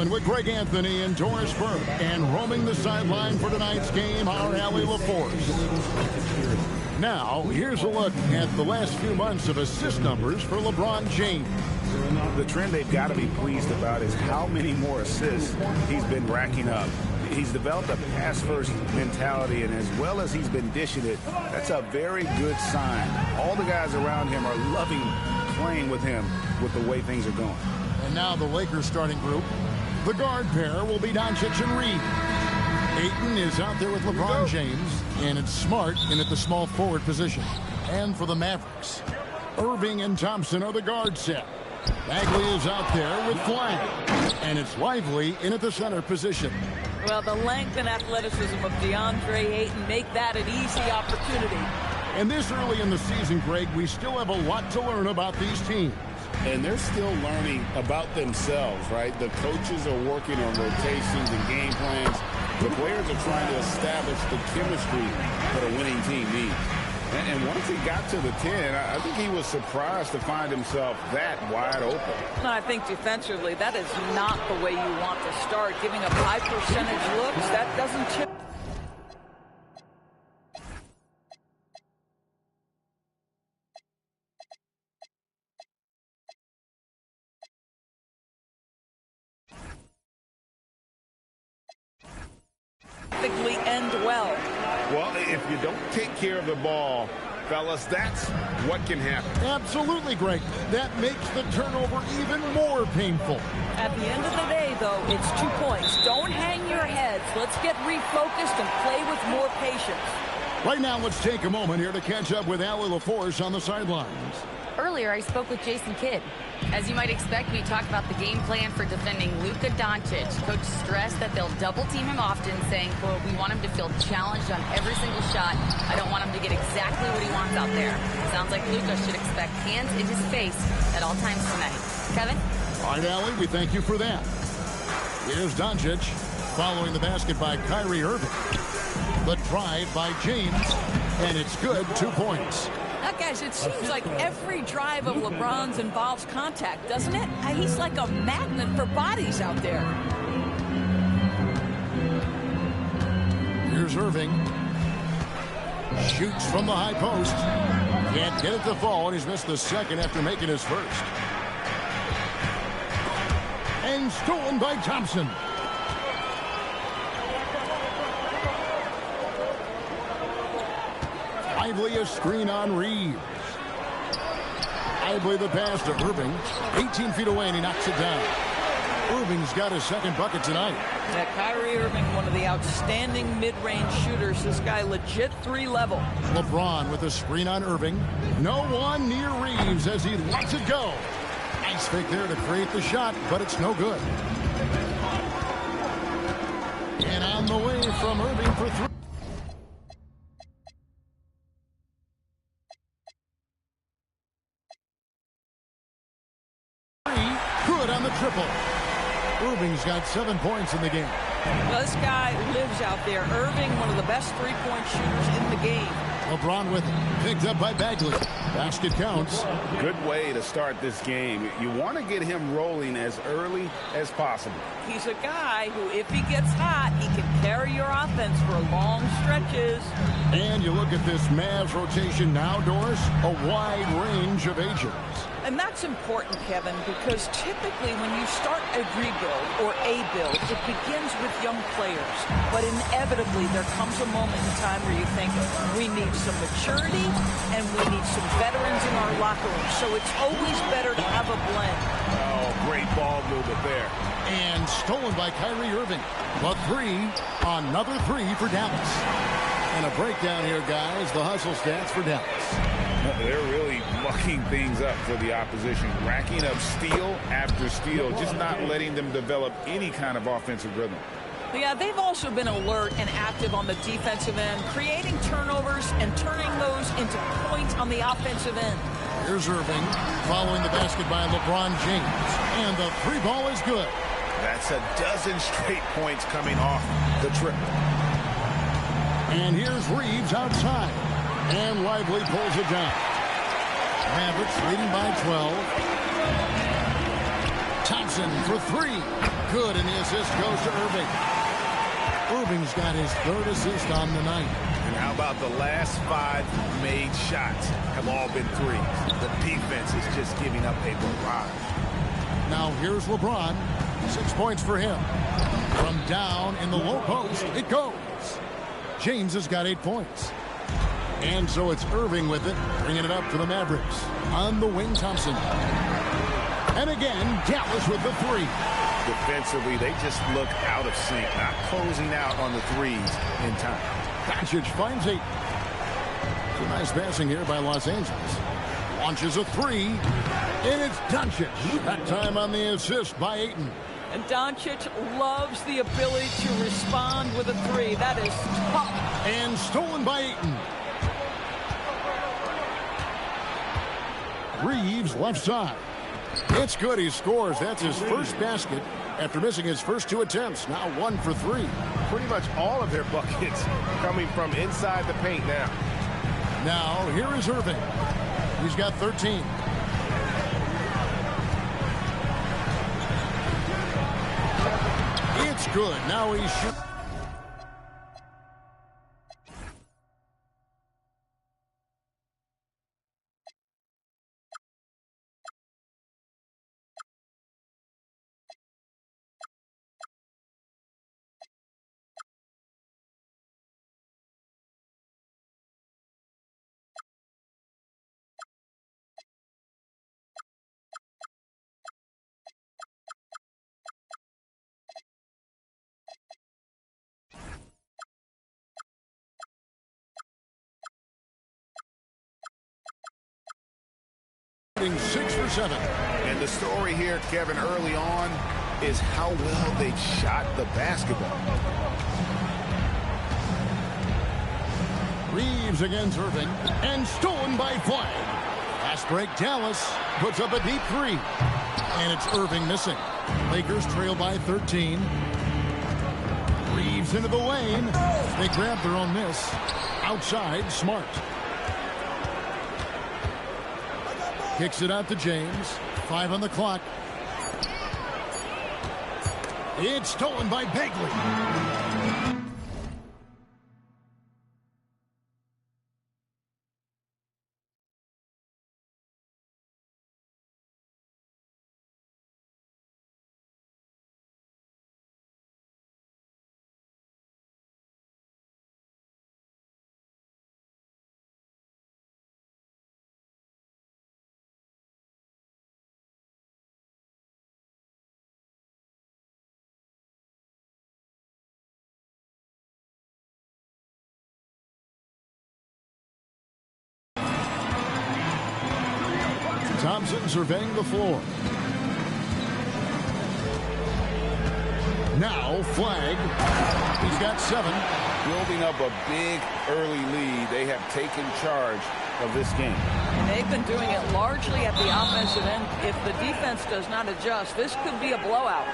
Cleveland with Greg Anthony and Doris Burke. And roaming the sideline for tonight's game, our Allie LaForce. Now, here's a look at the last few months of assist numbers for LeBron James. The trend they've got to be pleased about is how many more assists he's been racking up. He's developed a pass-first mentality, and as well as he's been dishing it, that's a very good sign. All the guys around him are loving playing with him with the way things are going. And now the Lakers starting group. The guard pair will be Doncic and Reed. Ayton is out there with LeBron James, and it's Smart in at the small forward position. And for the Mavericks, Irving and Thompson are the guard set. Bagley is out there with Flag, and it's Lively in at the center position. Well, the length and athleticism of DeAndre Ayton make that an easy opportunity. And this early in the season, Greg, we still have a lot to learn about these teams. And they're still learning about themselves, right? The coaches are working on rotations and game plans. The players are trying to establish the chemistry that a winning team needs. And once he got to the 10, I think he was surprised to find himself that wide open. No, I think defensively, that is not the way you want to start. Giving up high percentage looks, that doesn't chip. End well. Well, if you don't take care of the ball, fellas, that's what can happen. Absolutely, Greg. That makes the turnover even more painful. At the end of the day, though, it's 2 points. Don't hang your heads. Let's get refocused and play with more patience. Right now, let's take a moment here to catch up with Allie LaForce on the sidelines. Earlier, I spoke with Jason Kidd. As you might expect, we talked about the game plan for defending Luka Doncic. Coach stressed that they'll double-team him often, saying, quote, we want him to feel challenged on every single shot. I don't want him to get exactly what he wants out there. Sounds like Luka should expect hands in his face at all times tonight. Kevin? All right, Allie, we thank you for that. Here's Doncic following the basket by Kyrie Irving. The drive by James, and it's good, 2 points. Now, guys, it seems like every drive of LeBron's involves contact, doesn't it? He's like a magnet for bodies out there. Here's Irving. Shoots from the high post. Can't get it to fall, and he's missed the second after making his first. And stolen by Thompson. Lively a screen on Reeves. Lively the pass to Irving. 18 feet away, and he knocks it down. Irving's got his second bucket tonight. Yeah, Kyrie Irving, one of the outstanding mid-range shooters. This guy legit 3-level. LeBron with a screen on Irving. No one near Reeves as he lets it go. Nice fake there to create the shot, but it's no good. And on the way from Irving for 3. Good on the triple. Irving's got 7 points in the game. Well, this guy lives out there. Irving, one of the best three-point shooters in the game. LeBron with it. Picked up by Bagley. Basket counts. Good way to start this game. You want to get him rolling as early as possible. He's a guy who, if he gets hot, he can carry your offense for long stretches. And you look at this Mavs rotation now, Doris, a wide range of ages. And that's important, Kevin, because typically when you start a rebuild or a build, it begins with young players. But inevitably, there comes a moment in time where you think, we need some maturity and we need some veterans in our locker room. So it's always better to have a blend. Oh, great ball movement there. And stolen by Kyrie Irving. A three, another three for Dallas. And a breakdown here, guys, the hustle stats for Dallas. They're really mucking things up for the opposition, racking up steal after steal, just not letting them develop any kind of offensive rhythm. Yeah, they've also been alert and active on the defensive end, creating turnovers and turning those into points on the offensive end. Here's Irving following the basket by LeBron James. And the three ball is good. That's a dozen straight points coming off the triple. And here's Reeves outside. And Lively pulls it down. Mavericks leading by 12. Thompson for three. Good, and the assist goes to Irving. Irving's got his third assist on the night. And how about the last 5 made shots have all been threes? The defense is just giving up a barrage. Now here's LeBron. 6 points for him. From down in the low post, it goes. James has got 8 points. And so it's Irving with it, bringing it up for the Mavericks. On the wing, Thompson. And again, Dallas with the three. Defensively, they just look out of sync, not closing out on the threes in time. Doncic finds 8. Some nice passing here by Los Angeles. Launches a three, and it's Doncic. That time on the assist by Ayton. And Doncic loves the ability to respond with a three. That is tough. And stolen by Ayton. Reeves left side. It's good. He scores. That's his first basket after missing his first 2 attempts. Now 1 for 3. Pretty much all of their buckets coming from inside the paint now. Now here is Irving. He's got 13. It's good. Now he's shooting. shooting 6 for 7. And the story here, Kevin, early on is how well they shot the basketball. Reeves against Irving, and stolen by Flag. Fast break, Dallas puts up a deep 3. And it's Irving missing. Lakers trail by 13. Reeves into the lane. They grab their own miss. Outside, Smart. Kicks it out to James. 5 on the clock. It's stolen by Bagley. Thompson surveying the floor. Now Flag. He's got 7. Building up a big early lead. They have taken charge of this game. And they've been doing it largely at the offensive end. If the defense does not adjust, this could be a blowout.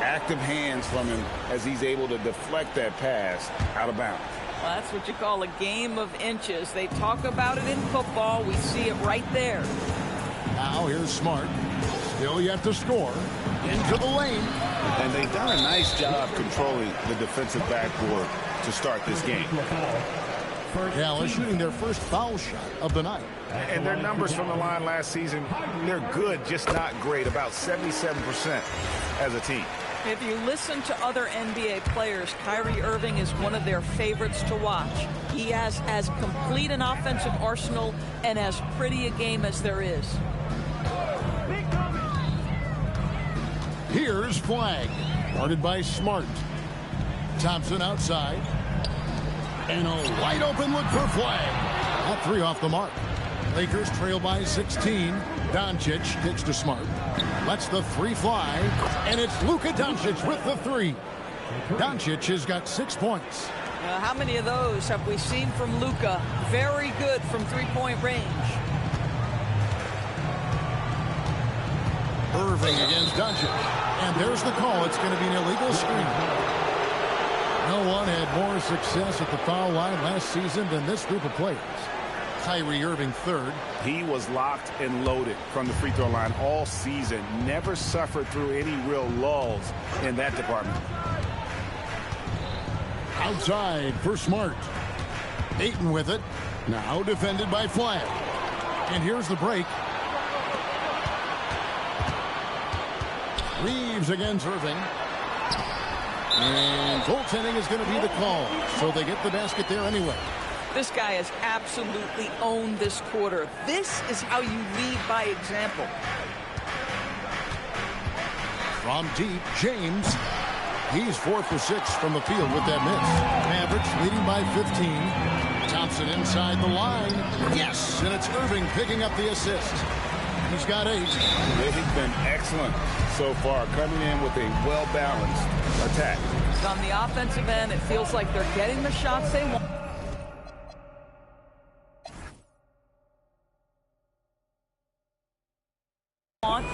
Active hands from him as he's able to deflect that pass out of bounds. Well, that's what you call a game of inches. They talk about it in football. We see it right there. Now here's Smart. Still yet to score. Into the lane. And they've done a nice job controlling the defensive backboard to start this game. Dallas shooting their first foul shot of the night. And their numbers from the line last season, they're good, just not great. About 77% as a team. If you listen to other NBA players, Kyrie Irving is one of their favorites to watch. He has as complete an offensive arsenal and as pretty a game as there is. Here's Flag. Guarded by Smart. Thompson outside. And a wide open look for Flag. That 3 off the mark. Lakers trail by 16. Doncic kicks to Smart. Lets the 3 fly. And it's Luka Doncic with the 3. Doncic has got 6 points. How many of those have we seen from Luka? Very good from three-point range. Irving against Doncic. And there's the call. It's going to be an illegal screen. No one had more success at the foul line last season than this group of players. Kyrie Irving third. He was locked and loaded from the free throw line all season. Never suffered through any real lulls in that department. Outside for Smart. Ayton with it. Now defended by Flash. And here's the break. Reeves against Irving. And goaltending is going to be the call. So they get the basket there anyway. This guy has absolutely owned this quarter. This is how you lead by example. From deep, James. He's 4 for 6 from the field with that miss. Mavericks leading by 15. Thompson inside the line. Yes, and it's Irving picking up the assist. He's got 8. They've been excellent so far, coming in with a well-balanced attack. On the offensive end, it feels like they're getting the shots they want.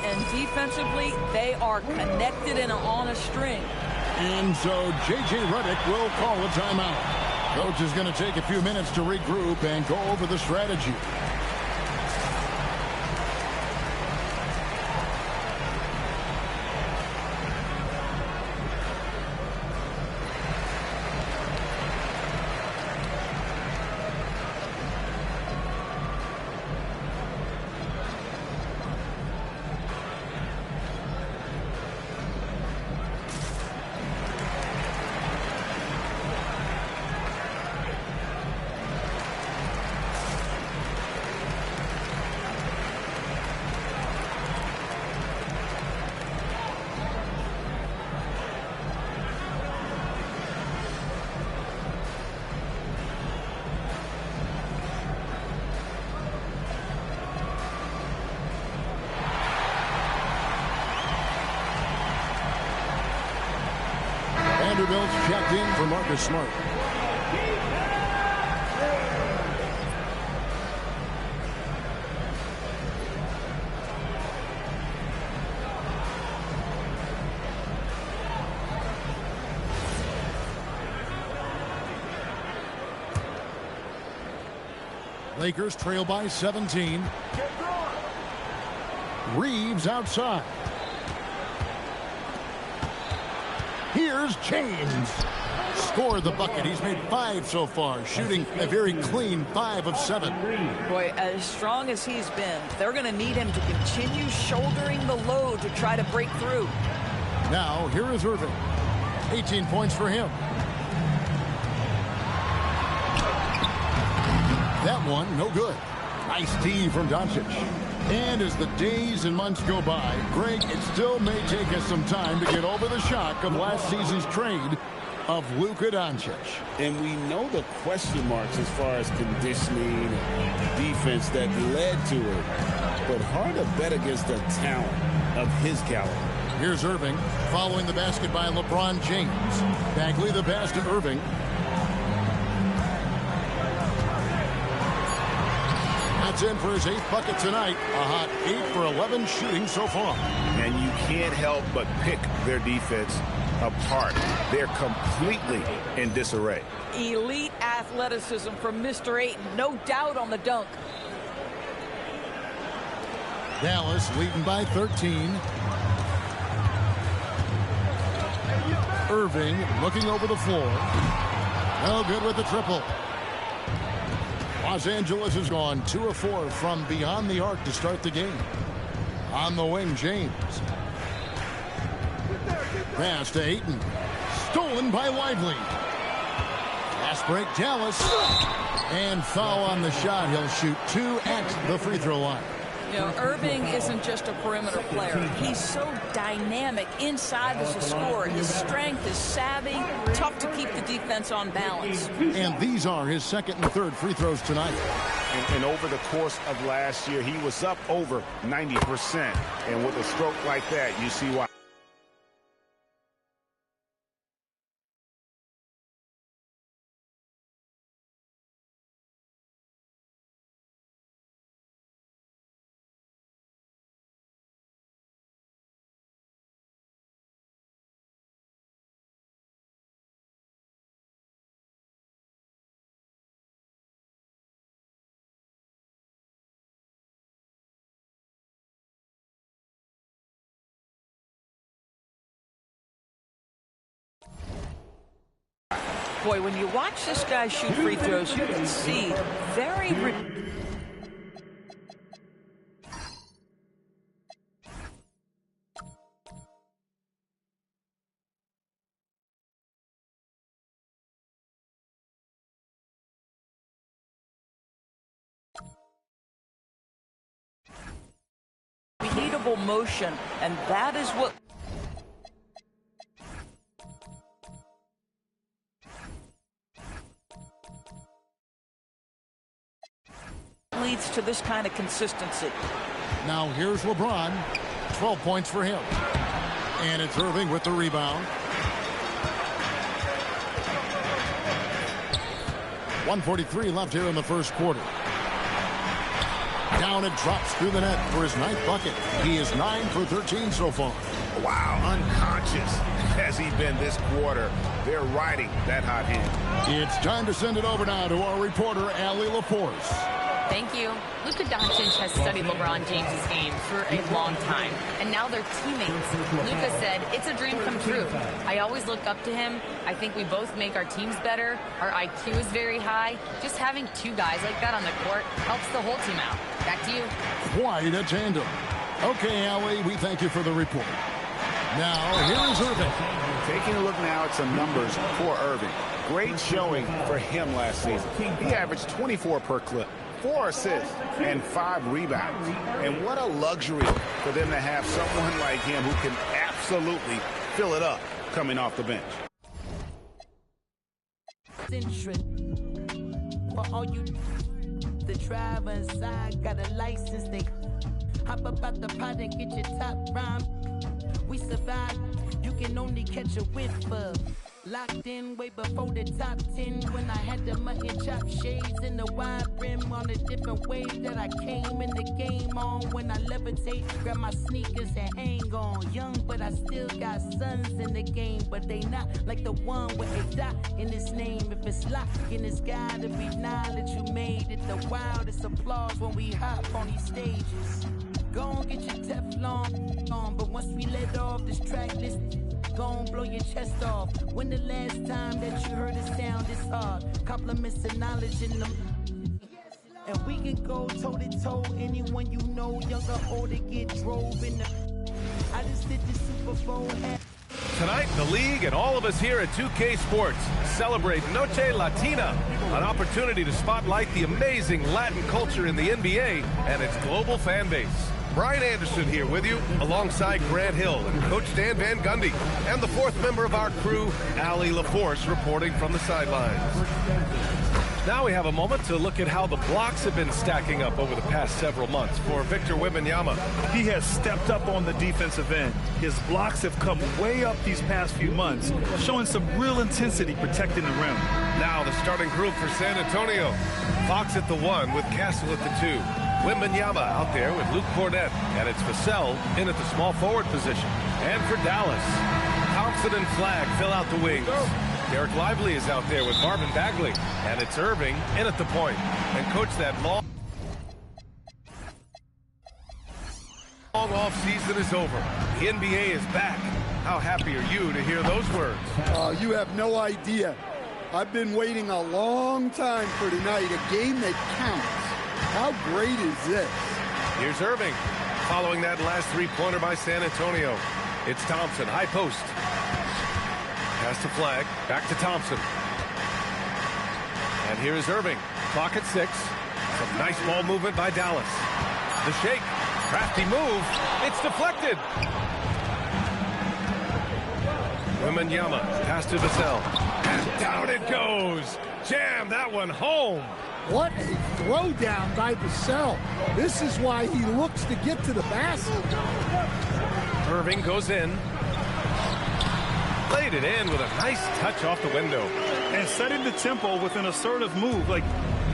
And defensively, they are connected and on a string. And so J.J. Redick will call a timeout. Coach is going to take a few minutes to regroup and go over the strategy. Vanderbilt's checked in for Marcus Smart. Lakers trail by 17. Reeves outside. Here's James. Scored the bucket. He's made 5 so far, shooting a very clean 5 of 7. Boy, as strong as he's been, they're going to need him to continue shouldering the load to try to break through. Now, here is Irving. 18 points for him. That one, no good. Nice D from Doncic. And as the days and months go by, Greg, it still may take us some time to get over the shock of last season's trade of Luka Doncic. And we know the question marks as far as conditioning and defense that led to it. But hard to bet against the talent of his caliber. Here's Irving following the basket by LeBron James. Bagley the pass to Irving. That's in for his 8th bucket tonight. A hot 8 for 11 shooting so far. And you can't help but pick their defense apart. They're completely in disarray. Elite athleticism from Mr. Ayton. No doubt on the dunk. Dallas leading by 13. Irving looking over the floor. No good with the triple. Los Angeles has gone 2 of 4 from beyond the arc to start the game. On the wing, James. Pass to Ayton. Stolen by Lively. Fast break, Dallas. And foul on the shot. He'll shoot 2 at the free throw line. You know, Irving isn't just a perimeter player. He's so dynamic inside as a scorer. His strength, his savvy, tough to keep the defense on balance. And these are his 2nd and 3rd free throws tonight. And over the course of last year, he was up over 90%. And with a stroke like that, you see why. Boy, when you watch this guy shoot free throws, you can see very repeatable motion, and that is what leads to this kind of consistency. Now here's LeBron. 12 points for him. And it's Irving with the rebound. 1:43 left here in the first quarter. Down and drops through the net for his 9th bucket. He is 9 for 13 so far. Wow, unconscious has he been this quarter. They're riding that hot hand. It's time to send it over now to our reporter, Allie LaForce. Thank you. Luka Doncic has studied LeBron James' game for a long time, and now they're teammates. Luka said, "It's a dream come true. I always look up to him. I think we both make our teams better. Our IQ is very high. Just having two guys like that on the court helps the whole team out." Back to you. Quite a tandem. Okay, Allie, we thank you for the report. Now, here is Irving. Taking a look now at some numbers for Irving. Great showing for him last season. He averaged 24 per clip, 4 assists, and 5 rebounds. And what a luxury for them to have someone like him who can absolutely fill it up coming off the bench. For all you the driver inside got a license, they hop up out the pot and get your top rhyme. We survive, you can only catch a whiff of. Locked in way before the top 10 when I had the mutton chop shades and the wide brim on a different wave that I came in the game on. When I levitate, grab my sneakers and hang on. Young, but I still got sons in the game, but they not like the one with a dot in his name. If it's locked in, it's gotta be knowledge you made it. The wildest applause when we hop on these stages. Go on, get your Teflon on, but once we let off this track list, go on, blow your chest off. When the last time that you heard a sound this hard? Compliments and knowledge in them. And we can go toe-to-toe. Anyone you know, young or old, to get drove in the. I just did the Super Bowl. Tonight, the league and all of us here at 2K Sports celebrate Noche Latina, an opportunity to spotlight the amazing Latin culture in the NBA and its global fan base. Brian Anderson here with you, alongside Grant Hill and Coach Dan Van Gundy, and the 4th member of our crew, Allie LaForce, reporting from the sidelines. Now we have a moment to look at how the blocks have been stacking up over the past several months for Victor Wembanyama. He has stepped up on the defensive end. His blocks have come way up these past few months, showing some real intensity protecting the rim. Now the starting group for San Antonio. Fox at the 1 with Castle at the 2. Wembanyama out there with Luke Cornett, and it's Vassell in at the small forward position. And for Dallas, Thompson and Flagg fill out the wings. Derek Lively is out there with Marvin Bagley, and it's Irving in at the point. And coach, that long off season is over. The NBA is back. How happy are you to hear those words? You have no idea. I've been waiting a long time for tonight, a game that counts. How great is this? Here's Irving following that last three-pointer by San Antonio. It's Thompson, high post. Pass to Flagg, back to Thompson. And here is Irving, clock at 6. Some nice ball movement by Dallas. The shake, crafty move, it's deflected. Wembanyama, pass to Vassell. And down it goes. Jam that one home. What a throwdown by Vassell. This is why he looks to get to the basket. Irving goes in. Laid it in with a nice touch off the window. And setting the tempo with an assertive move. Like,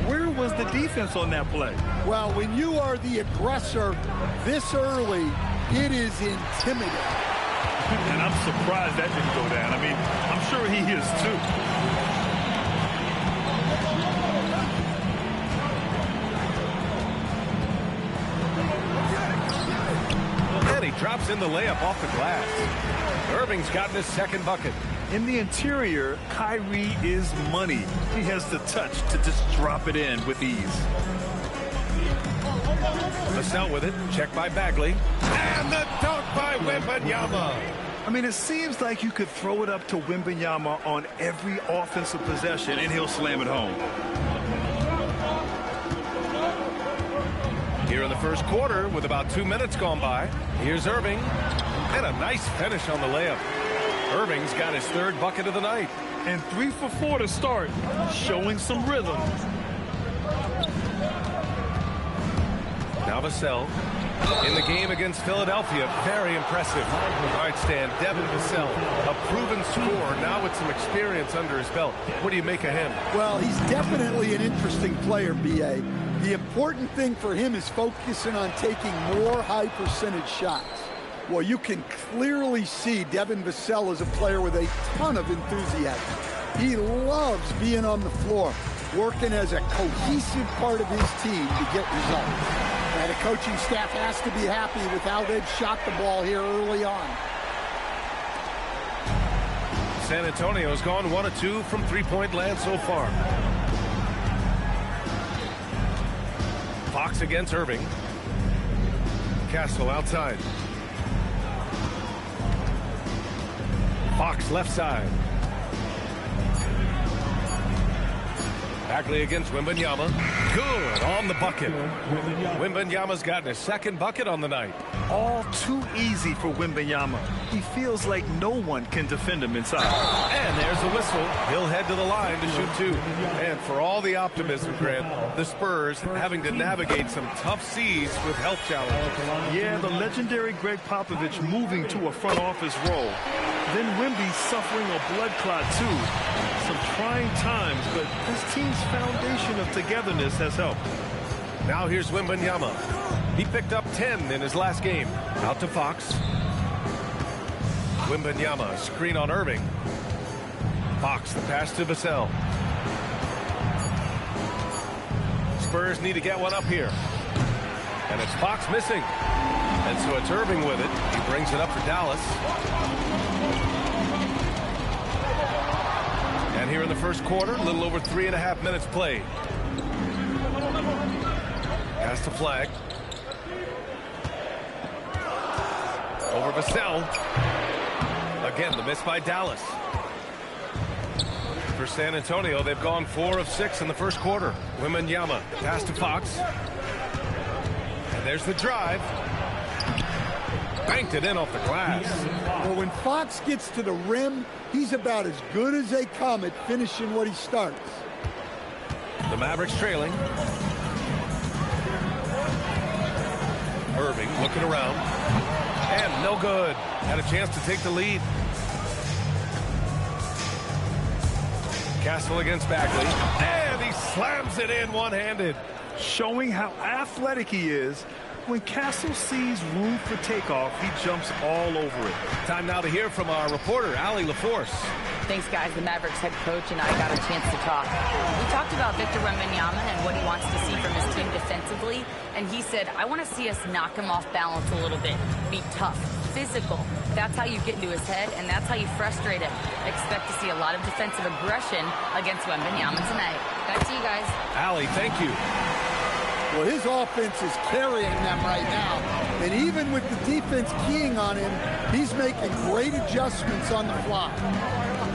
where was the defense on that play? Well, when you are the aggressor this early, it is intimidating. And I'm surprised that didn't go down. I mean, I'm sure he is too. And he drops in the layup off the glass. Irving's gotten his second bucket. In the interior, Kyrie is money. He has the touch to just drop it in with ease. Vassell with it. Check by Bagley. And the dunk by Wembanyama. I mean, it seems like you could throw it up to Wembanyama on every offensive possession, and he'll slam it home. Here in the first quarter, with about 2 minutes gone by, here's Irving. And a nice finish on the layup. Irving's got his third bucket of the night. And 3 for 4 to start, showing some rhythm. Now Vassell in the game against Philadelphia. Very impressive. All right, Stan, Devin Vassell, a proven scorer, now with some experience under his belt. What do you make of him? Well, he's definitely an interesting player, B.A. The important thing for him is focusing on taking more high percentage shots. Well, you can clearly see Devin Vassell is a player with a ton of enthusiasm. He loves being on the floor, working as a cohesive part of his team to get results. Now, the coaching staff has to be happy with how they've shot the ball here early on. San Antonio's gone 1 of 2 from three-point land so far. Fox against Irving. Castle outside. Fox left side. Bagley against Wembanyama. Good on the bucket. Wembanyama's gotten his second bucket on the night. All too easy for Wembanyama. He feels like no one can defend him inside. And there's a whistle. He'll head to the line to shoot 2. And for all the optimism, Grant, the Spurs having to navigate some tough seas with health challenges. Yeah, the legendary Greg Popovich moving to a front office role. Then Wemby suffering a blood clot too. Some trying times, but this team's foundation of togetherness has helped. Now here's Wembanyama. He picked up 10 in his last game. Out to Fox. Wembanyama, screen on Irving. Fox, the pass to Vassell. Spurs need to get one up here. And it's Fox missing. And so it's Irving with it. He brings it up for Dallas. And here in the first quarter, a little over 3.5 minutes played. Pass to Flag. Over Vassell. Again, the miss by Dallas. For San Antonio, they've gone 4 of 6 in the first quarter. Wembanyama, pass to Fox. And there's the drive. Banked it in off the glass. Well, when Fox gets to the rim, he's about as good as they come at finishing what he starts. The Mavericks trailing. Irving looking around. And no good. Had a chance to take the lead. Castle against Bagley. And he slams it in one-handed. Showing how athletic he is. When Castle sees room for takeoff, he jumps all over it. Time now to hear from our reporter, Allie LaForce. Thanks, guys. The Mavericks head coach and I got a chance to talk. We talked about Victor Wembanyama and what he wants to see from his team defensively, and he said, I want to see us knock him off balance a little bit, be tough, physical. That's how you get into his head, and that's how you frustrate him. Expect to see a lot of defensive aggression against Wembanyama tonight. Back to you guys. Allie, thank you. Well, his offense is carrying them right now. And even with the defense keying on him, he's making great adjustments on the fly.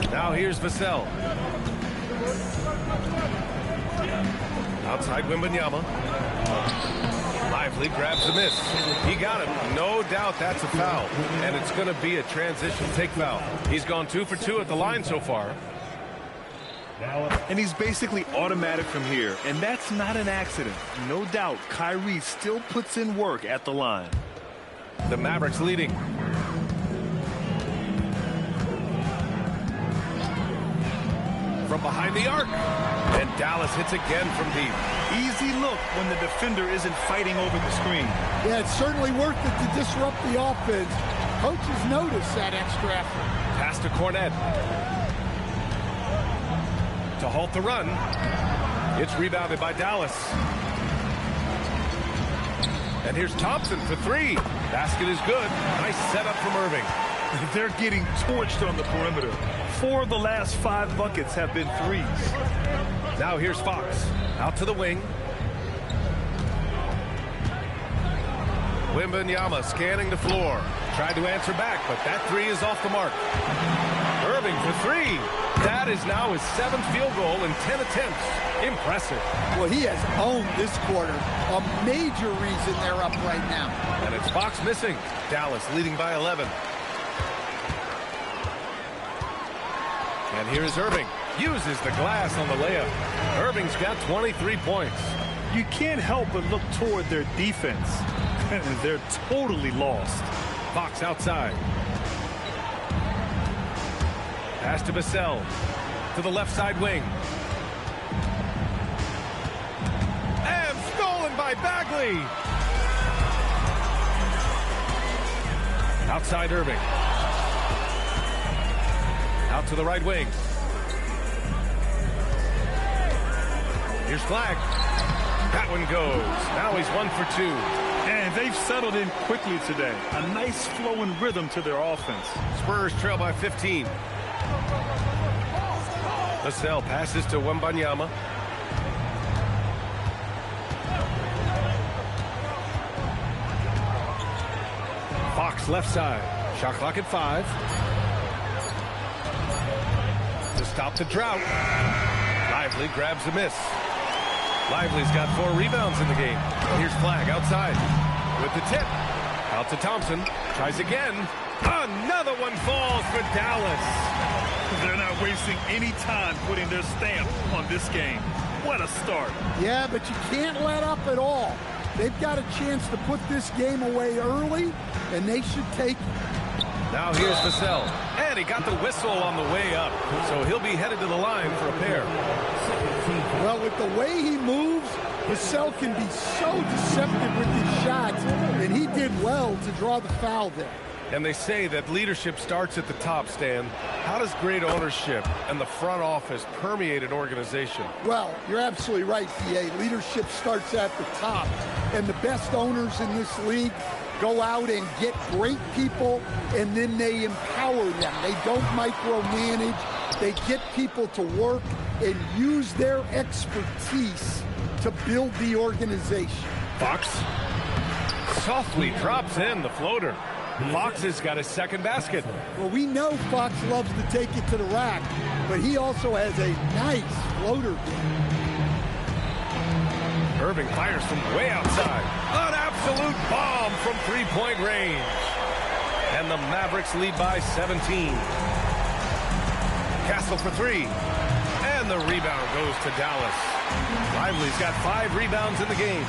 Now here's Vassell. Outside Wembanyama. Lively grabs the miss. He got him. No doubt that's a foul. And it's going to be a transition take foul. He's gone 2 for 2 at the line so far. And he's basically automatic from here, and that's not an accident. No doubt, Kyrie still puts in work at the line. The Mavericks leading. From behind the arc. And Dallas hits again from deep. Easy look when the defender isn't fighting over the screen. Yeah, it's certainly worth it to disrupt the offense. Coaches notice that extra effort. Pass to Cornette. To halt the run. It's rebounded by Dallas. And here's Thompson for 3. Basket is good. Nice setup from Irving. They're getting torched on the perimeter. 4 of the last 5 buckets have been threes. Now here's Fox. Out to the wing. Wembanyama scanning the floor. Tried to answer back, but that three is off the mark. Irving for 3. That is now his 7th field goal in 10 attempts. Impressive. Well, he has owned this quarter. A major reason they're up right now. And it's Fox missing. Dallas leading by 11. And here's Irving. Uses the glass on the layup. Irving's got 23 points. You can't help but look toward their defense. They're totally lost. Fox outside. Pass to Vassell. To the left side wing. And stolen by Bagley. Outside Irving. Out to the right wing. Here's Flag. That one goes. Now he's 1 for 2. And they've settled in quickly today. A nice flowing rhythm to their offense. Spurs trail by 15. Vassell passes to Wembanyama. Fox left side. Shot clock at 5. To stop the drought. Lively grabs the miss. Lively's got 4 rebounds in the game. Here's Flag outside with the tip. Out to Thompson. Tries again. Another one falls for Dallas. They're not wasting any time putting their stamp on this game. What a start. Yeah, but you can't let up at all. They've got a chance to put this game away early, and they should take it. Now here's Vassell. And he got the whistle on the way up. So he'll be headed to the line for a pair. Well, with the way he moves, Vassell can be so deceptive with his shots, and he did well to draw the foul there. And they say that leadership starts at the top, Stan. How does great ownership and the front office permeate an organization? Well, you're absolutely right, DA. Leadership starts at the top. And the best owners in this league go out and get great people, and then they empower them. They don't micromanage. They get people to work and use their expertise to build the organization. Fox softly drops in the floater. Fox has got his 2nd basket. Well, we know Fox loves to take it to the rack, but he also has a nice floater game. Irving fires from way outside. An absolute bomb from 3-point range. And the Mavericks lead by 17. Castle for 3. And the rebound goes to Dallas. Lively's got 5 rebounds in the game.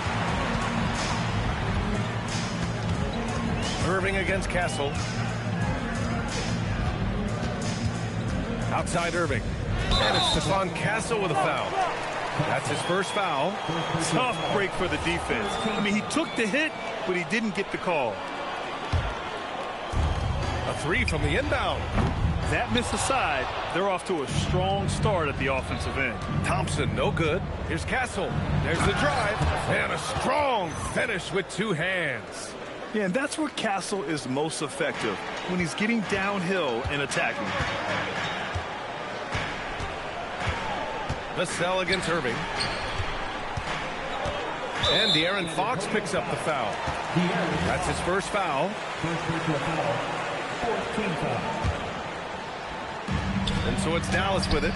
Irving against Castle. Outside Irving. And it's Stephon Castle with a foul. That's his first foul. Tough break for the defense. I mean, he took the hit, but he didn't get the call. A 3 from the inbound. That miss aside, they're off to a strong start at the offensive end. Thompson, no good. Here's Castle. There's the drive. And a strong finish with 2 hands. Yeah, and that's where Castle is most effective, when he's getting downhill and attacking. Vassell against Irving. And De'Aaron Fox picks up the foul. That's his first foul. And so it's Dallas with it.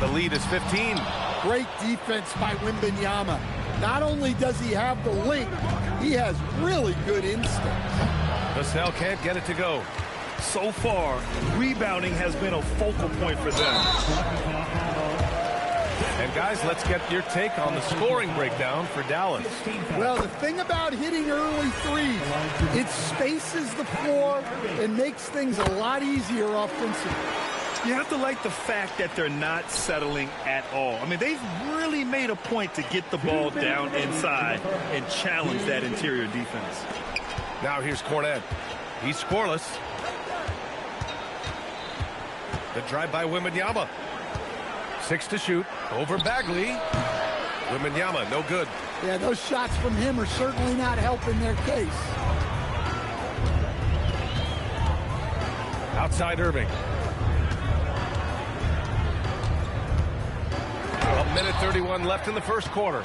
The lead is 15. Great defense by Wembanyama. Not only does he have the length, he has really good instincts. Vassell can't get it to go. So far, rebounding has been a focal point for them. And guys, let's get your take on the scoring breakdown for Dallas. Well, the thing about hitting early threes, it spaces the floor and makes things a lot easier offensively. You have to like the fact that they're not settling at all. I mean, they've really made a point to get the ball down inside and challenge that interior defense. Now here's Cornet. He's scoreless. The drive by Wembanyama. 6 to shoot. Over Bagley. Wembanyama, no good. Yeah, those shots from him are certainly not helping their case. Outside Irving. 1:31 left in the first quarter.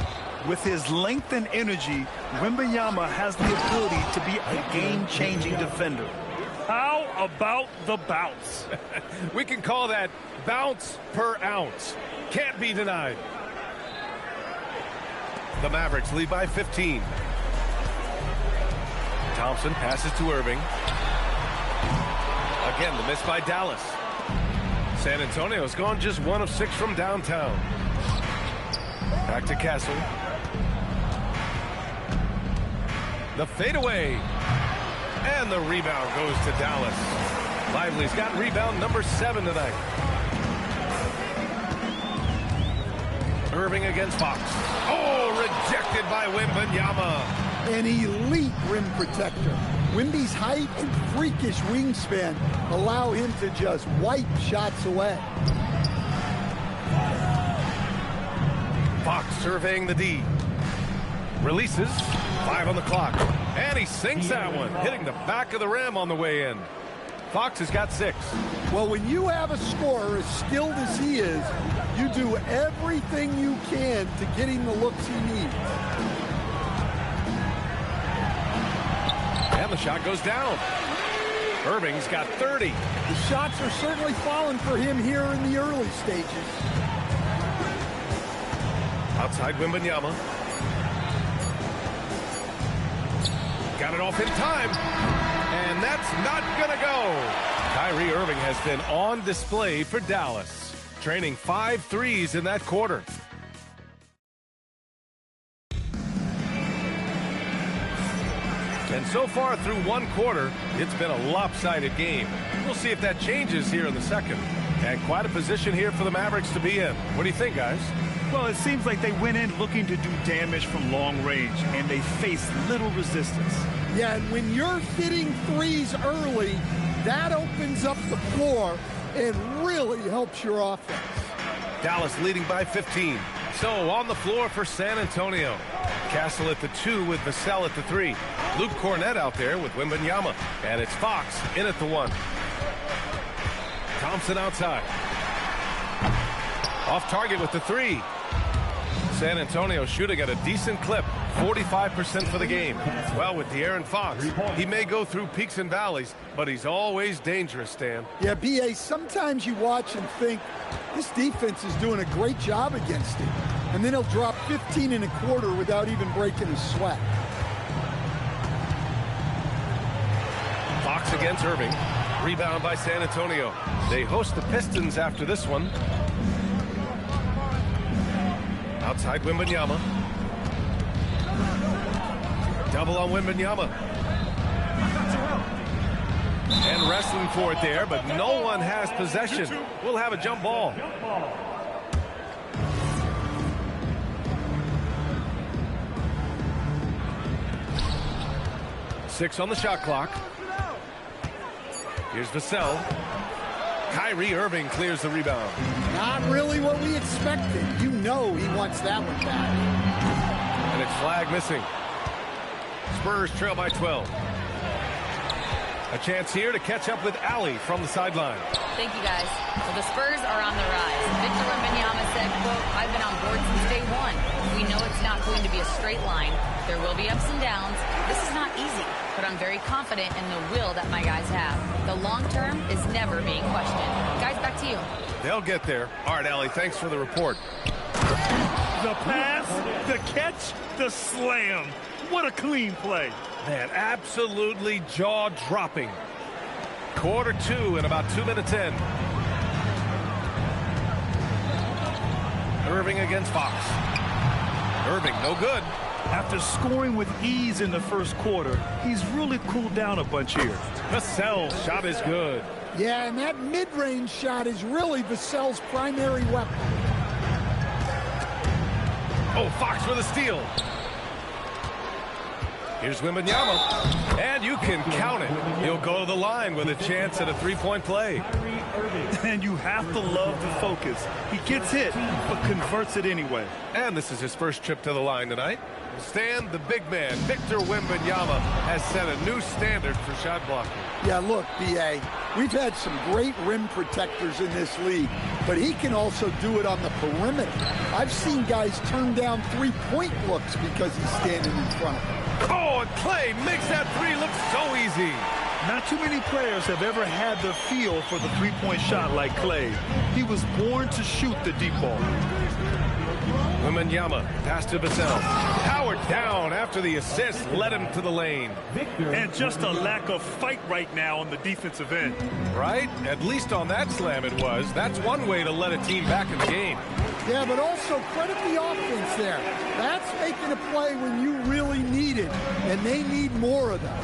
With his length and energy, Wembanyama has the ability to be a game-changing defender. How about the bounce? We can call that bounce per ounce. Can't be denied. The Mavericks lead by 15. Thompson passes to Irving. Again, the miss by Dallas. San Antonio's gone just 1 of 6 from downtown. Back to Castle. The fadeaway. And the rebound goes to Dallas. Lively's got rebound number 7 tonight. Irving against Fox. Oh, rejected by Wembanyama. An elite rim protector. Wemby's height and freakish wingspan allow him to just wipe shots away. Fox surveying the D. Releases. 5 on the clock. And he sinks that one, hitting the back of the rim on the way in. Fox has got 6. Well, when you have a scorer as skilled as he is, you do everything you can to get him the looks he needs. And the shot goes down. Irving's got 30. The shots are certainly falling for him here in the early stages. Outside Wembanyama. Got it off in time. And that's not going to go. Kyrie Irving has been on display for Dallas, training 5 threes in that quarter. And so far through one quarter, it's been a lopsided game. We'll see if that changes here in the second. And quite a position here for the Mavericks to be in. What do you think, guys? Well, it seems like they went in looking to do damage from long range, and they faced little resistance. Yeah, and when you're hitting threes early, that opens up the floor and really helps your offense. Dallas leading by 15. So on the floor for San Antonio. Castle at the 2 with Vassell at the 3. Luke Cornett out there with Wembanyama. And it's Fox in at the 1. Thompson outside. Off target with the 3. San Antonio shooting at a decent clip, 45% for the game. Well, with De'Aaron Fox, he may go through peaks and valleys, but he's always dangerous, Stan. Yeah, B.A., sometimes you watch and think, this defense is doing a great job against him. And then he'll drop 15 in a quarter without even breaking a sweat. Fox against Irving. Rebound by San Antonio. They host the Pistons after this one. Outside Wembanyama. Double on Wembanyama. And wrestling for it there, but no one has possession. We'll have a jump ball. Six on the shot clock. Here's Vassell. Kyrie Irving clears the rebound. Not really what we expected. You know he wants that one back. And it's flag missing. Spurs trail by 12. A chance here to catch up with Allie from the sideline. Thank you, guys. Well, the Spurs are on the rise. Victor Wembanyama said, quote, "I've been on board since day one. We know it's not going to be a straight line. There will be ups and downs. This is not easy, but I'm very confident in the will that my guys have. The long term is never being questioned." Guys, back to you. They'll get there. All right, Allie, thanks for the report. The pass, the catch, the slam. What a clean play. Man, absolutely jaw-dropping. Quarter 2 and about 2 minutes in. Irving against Fox. Irving, no good. After scoring with ease in the first quarter, he's really cooled down a bunch here. Vassell's shot is good. Yeah, and that mid-range shot is really Vassell's primary weapon. Oh, Fox with a steal. Here's Wembanyama, and you can count it. He'll go to the line with a chance at a three-point play. And you have to love the focus. He gets hit, but converts it anyway. And this is his first trip to the line tonight. Stan, the big man, Victor Wembanyama, has set a new standard for shot blocking. Yeah, look, B.A., We've had some great rim protectors in this league, but he can also do it on the perimeter. I've seen guys turn down three-point looks because he's standing in front of them. Oh, and Clay makes that three look so easy. Not too many players have ever had the feel for the three-point shot like Clay. He was born to shoot the deep ball. Wembanyama, pass to Vassell. Howard down after the assist, led him to the lane. And just a lack of fight right now on the defensive end. Right? At least on that slam it was. That's one way to let a team back in the game. Yeah, but also credit the offense there. That's making a play when you really need it, and they need more of that.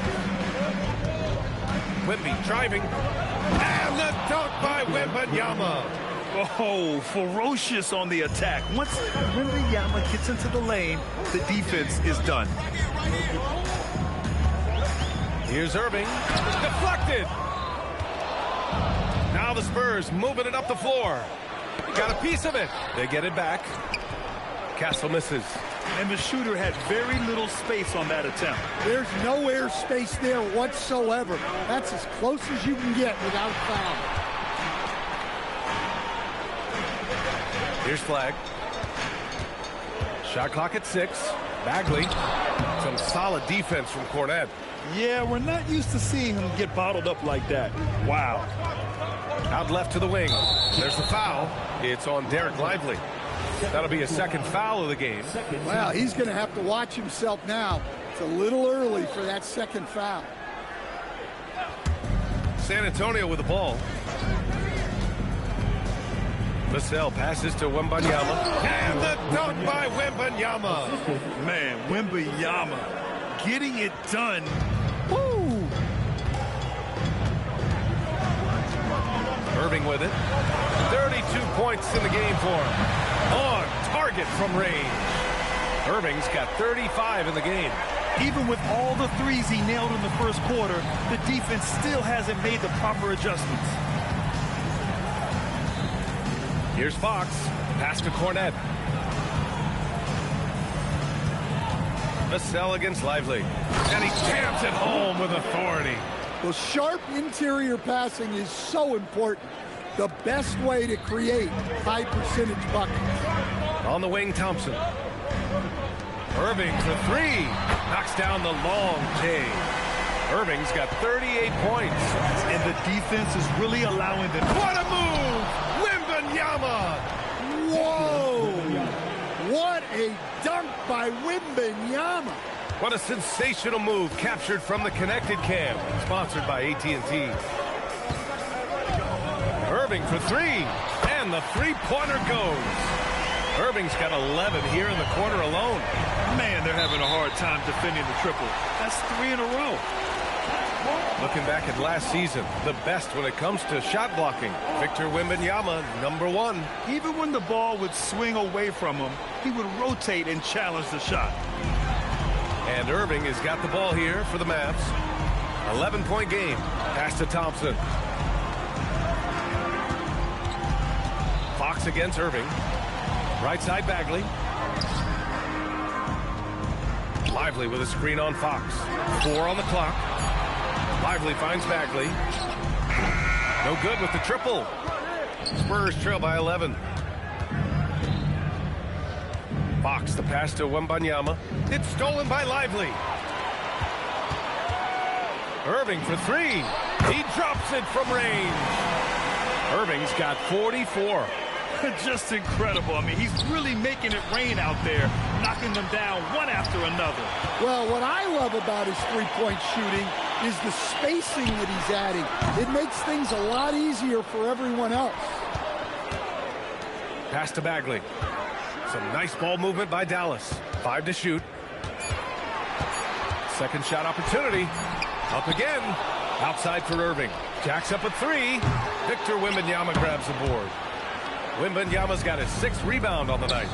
Wemby driving. And the dunk by Wembanyama. Oh, ferocious on the attack. Once Wembanyama gets into the lane, the defense is done. Here's Irving. Deflected. Now the Spurs moving it up the floor. Got a piece of it. They get it back. Castle misses. And the shooter had very little space on that attempt. There's no air space there whatsoever. That's as close as you can get without foul. Here's Flag. Shot clock at 6. Bagley. Some solid defense from Cornette. Yeah, we're not used to seeing him get bottled up like that. Wow. Out left to the wing. There's the foul. It's on Derek Lively. That'll be a second foul of the game. Well, he's going to have to watch himself now. It's a little early for that second foul. San Antonio with the ball. Vassell passes to Wembanyama. And the dunk by Wembanyama. Man, Wembanyama getting it done. Woo! Irving with it. 32 points in the game for him. On target from range. Irving's got 35 in the game. Even with all the threes he nailed in the first quarter, the defense still hasn't made the proper adjustments. Here's Fox. Pass to Cornette. Vassell against Lively. And he jams it home with authority. Well, sharp interior passing is so important. The best way to create high percentage buckets. On the wing, Thompson. Irving for 3. Knocks down the long J. Irving's got 38 points. And the defense is really allowing them. What a move! Wembanyama! Whoa! What a dunk by Wembanyama! What a sensational move captured from the connected cam. Sponsored by AT&T. Irving for 3. And the three-pointer goes. Irving's got 11 here in the quarter alone. Man, they're having a hard time defending the triple. That's 3 in a row. Looking back at last season, the best when it comes to shot blocking. Victor Wembanyama, #1. Even when the ball would swing away from him, he would rotate and challenge the shot. And Irving has got the ball here for the Mavs. 11-point game. Pass to Thompson. Fox against Irving. Right side Bagley. Lively with a screen on Fox. 4 on the clock. Lively finds Bagley. No good with the triple. Spurs trail by 11. Fox, the pass to Wembanyama. It's stolen by Lively. Irving for 3. He drops it from range. Irving's got 44. Just incredible. I mean, he's really making it rain out there, knocking them down one after another. Well, what I love about his three-point shooting is the spacing that he's adding. It makes things a lot easier for everyone else. Pass to Bagley. Some nice ball movement by Dallas. 5 to shoot. Second shot opportunity. Up again. Outside for Irving. Jacks up a 3. Victor Wembanyama grabs the board. Wembanyama's got his 6th rebound on the night.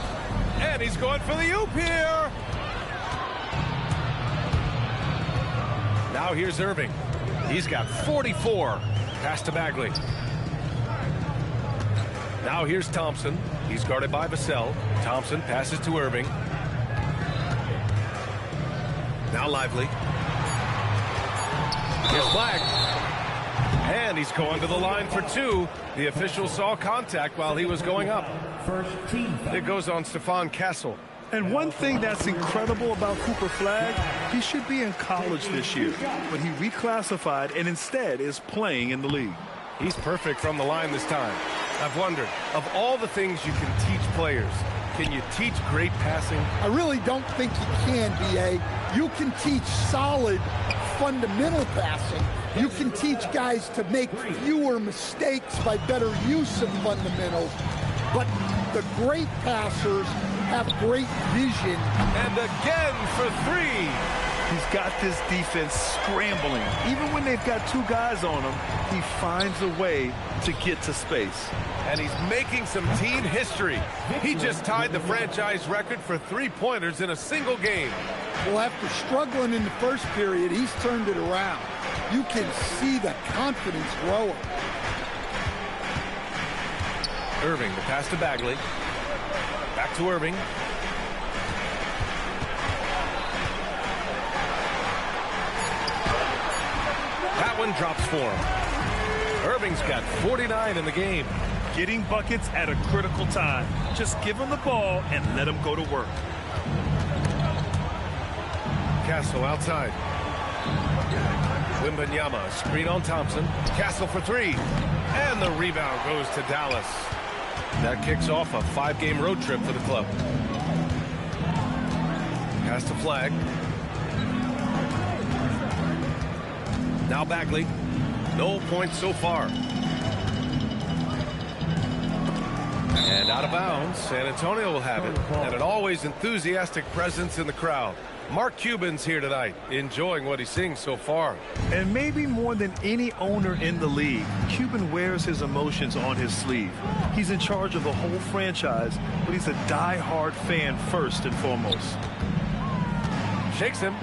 And he's going for the oop here. Now here's Irving. He's got 44. Pass to Bagley. Now here's Thompson. He's guarded by Vassell. Thompson passes to Irving. Now Lively. Here's Flag. And he's going to the line for two. The official saw contact while he was going up. It goes on Stephon Castle. And one thing that's incredible about Cooper Flagg, he should be in college this year, but he reclassified and instead is playing in the league. He's perfect from the line this time. I've wondered, of all the things you can teach players, can you teach great passing? I really don't think you can, B.A. You can teach solid fundamental passing. You can teach guys to make fewer mistakes by better use of fundamentals. But the great passers have great vision. And again for three. He's got this defense scrambling. Even when they've got two guys on him, he finds a way to get to space. And he's making some team history. He just tied the franchise record for three-pointers in a single game. Well, after struggling in the first period, he's turned it around. You can see the confidence growing. Irving, the pass to Bagley. Back to Irving. That one drops for him. Irving's got 49 in the game. Getting buckets at a critical time. Just give him the ball and let him go to work. Castle outside. Wembanyama, screen on Thompson. Castle for three. And the rebound goes to Dallas. That kicks off a 5-game road trip for the club. Pass to Flagg. Now Bagley. No points so far. And out of bounds, San Antonio will have it. And an always enthusiastic presence in the crowd. Mark Cuban's here tonight, enjoying what he's seeing so far. And maybe more than any owner in the league, Cuban wears his emotions on his sleeve. He's in charge of the whole franchise, but he's a die-hard fan first and foremost. Shakes him.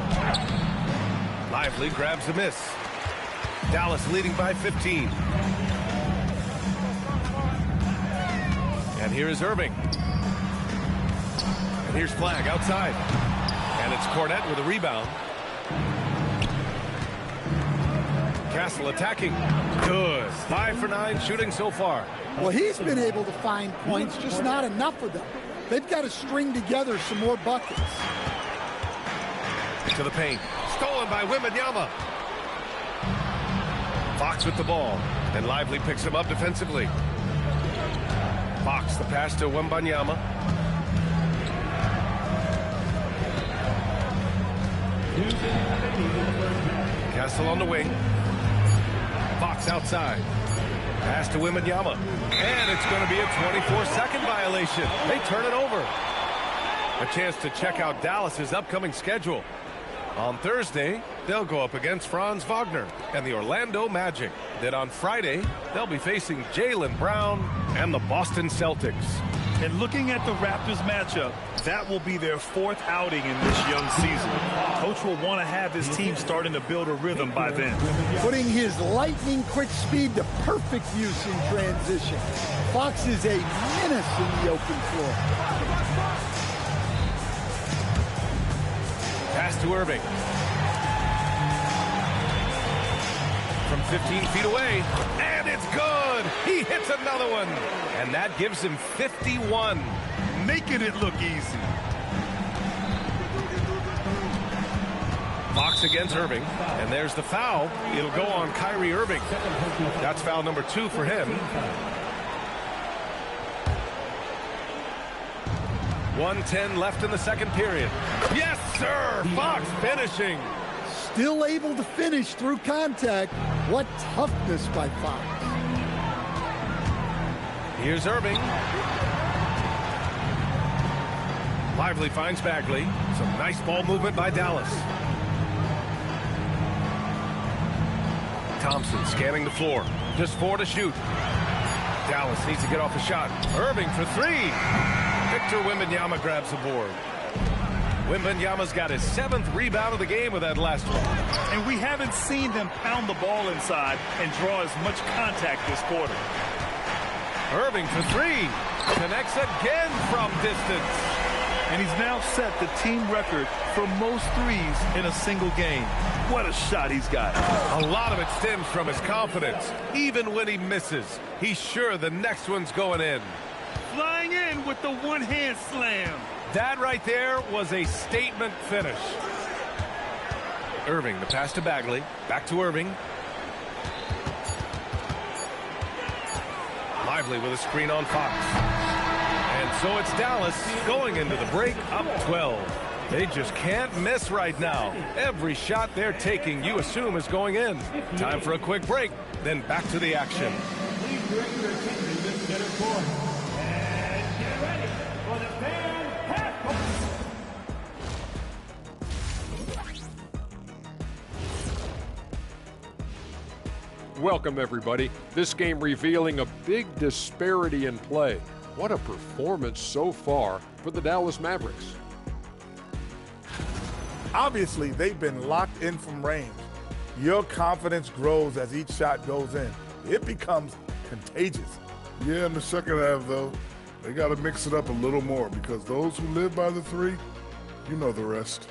Lively grabs a miss. Dallas leading by 15. And here is Irving. And here's Flagg outside. And it's Cornette with a rebound. Castle attacking. Good. 5 for 9 shooting so far. Well, he's been able to find points, just not enough of them. They've got to string together some more buckets. To the paint. Stolen by Wembanyama. Fox with the ball. And Lively picks him up defensively. Fox, the pass to Wembanyama. Castle on the wing. Fox outside. Pass to Wembanyama. And it's going to be a 24-second violation. They turn it over. A chance to check out Dallas's upcoming schedule. On Thursday, they'll go up against Franz Wagner and the Orlando Magic. Then on Friday, they'll be facing Jaylen Brown and the Boston Celtics. And looking at the Raptors matchup, that will be their 4th outing in this young season. Coach will want to have his team starting to build a rhythm by then. Putting his lightning quick speed to perfect use in transition. Fox is a menace in the open floor. Pass to Irving. From 15 feet away, and it's good. He hits another one, and that gives him 51. Making it look easy. Fox against Irving, and there's the foul. It'll go on Kyrie Irving. That's foul number 2 for him. 1:10 left in the second period. Yes, sir! Fox finishing. Still able to finish through contact. What toughness by Fox. Here's Irving. Lively finds Bagley. Some nice ball movement by Dallas. Thompson scanning the floor. Just 4 to shoot. Dallas needs to get off a shot. Irving for 3. Victor Wembanyama grabs the board. Wembanyama's got his 7th rebound of the game with that last one. And we haven't seen them pound the ball inside and draw as much contact this quarter. Irving for 3. Connects again from distance. And he's now set the team record for most threes in a single game. What a shot he's got. A lot of it stems from his confidence. Even when he misses, he's sure the next one's going in. Flying in with the one-hand slam. That right there was a statement finish. Irving, the pass to Bagley. Back to Irving. Lively with a screen on Fox. And so it's Dallas going into the break up 12. They just can't miss right now. Every shot they're taking, you assume, is going in. Time for a quick break, then back to the action. Please direct your attention to this center court. And get ready for the fan half. Welcome, everybody. This game revealing a big disparity in play. What a performance so far for the Dallas Mavericks. Obviously, they've been locked in from range. Your confidence grows as each shot goes in. It becomes contagious. Yeah, in the second half, though, they got to mix it up a little more because those who live by the three, you know the rest.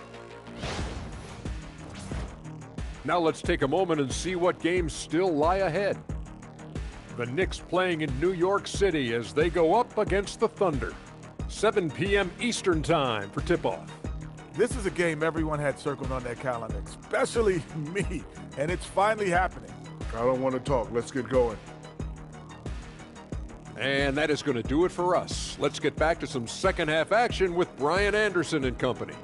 Now let's take a moment and see what games still lie ahead. The Knicks playing in New York City as they go up against the Thunder. 7 p.m. Eastern Time for tip-off. This is a game everyone had circled on their calendar, especially me, and it's finally happening. I don't want to talk. Let's get going. And that is going to do it for us. Let's get back to some second half action with Brian Anderson and company.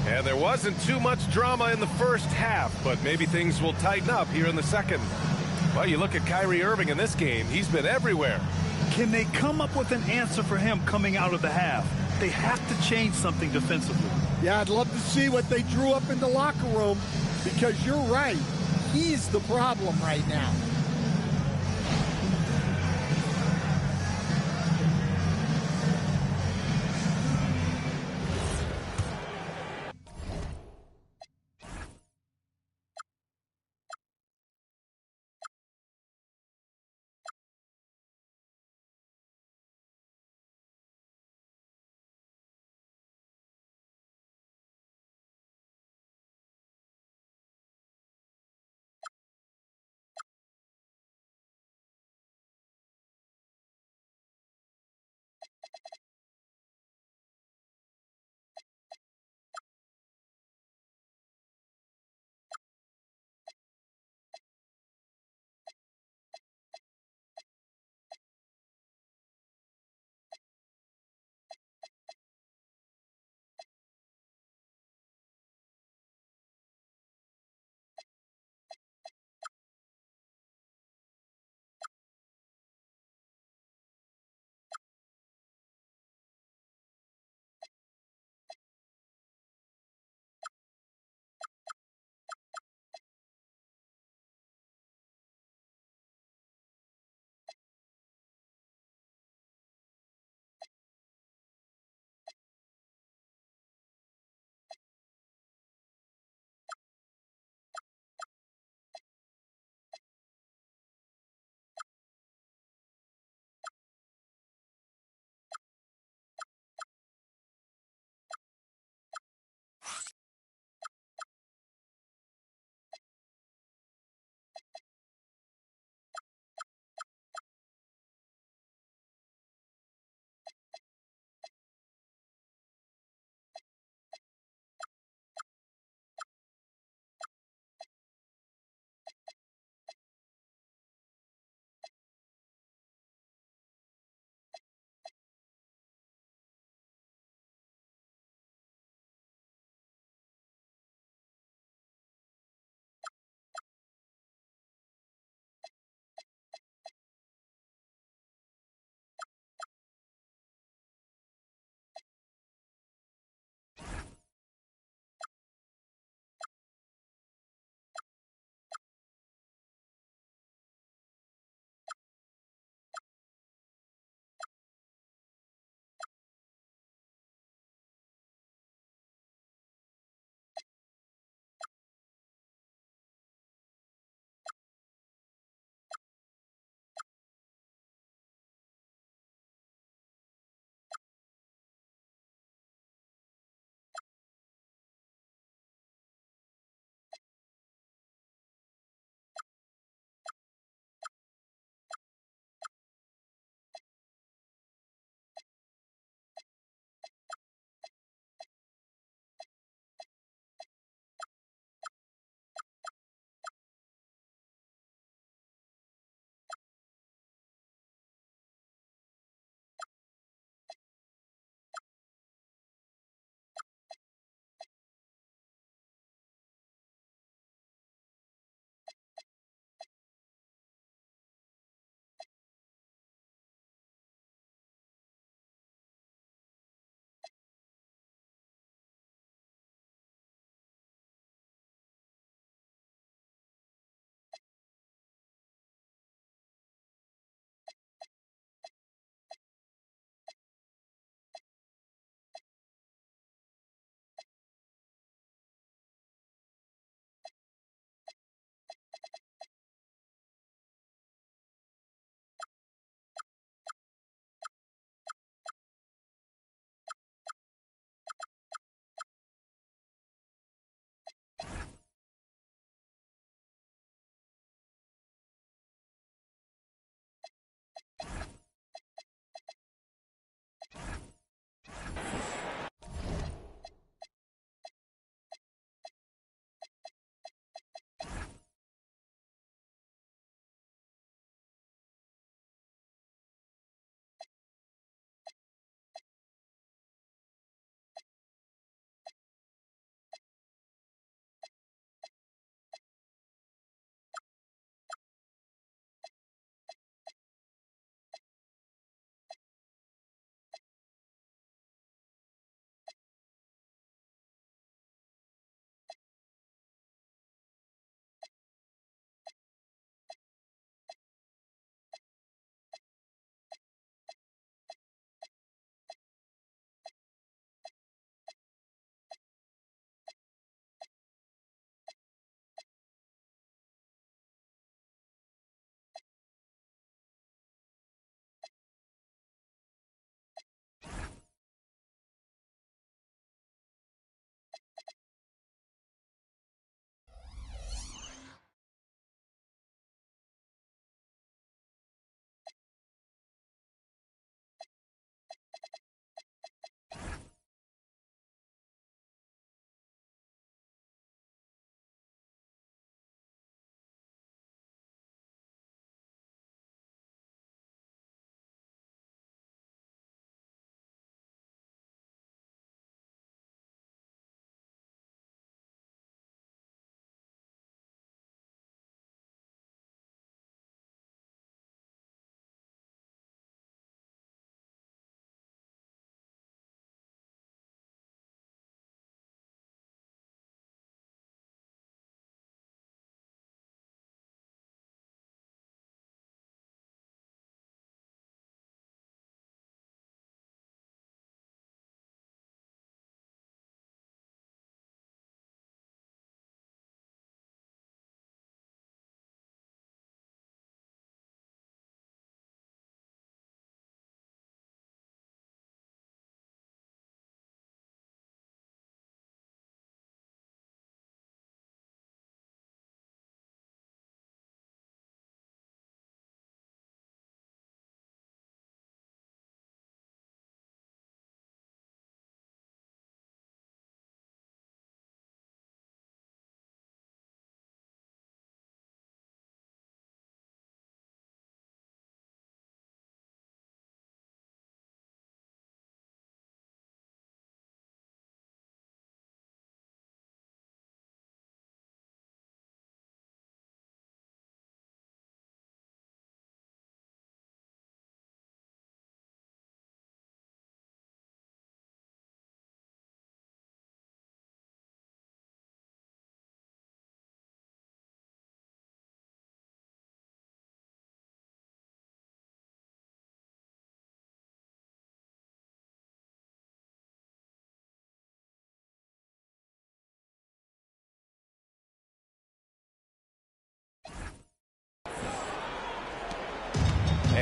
And there wasn't too much drama in the first half, but maybe things will tighten up here in the second. Well, you look at Kyrie Irving in this game, he's been everywhere. Can they come up with an answer for him coming out of the half? They have to change something defensively. Yeah, I'd love to see what they drew up in the locker room because you're right. He's the problem right now.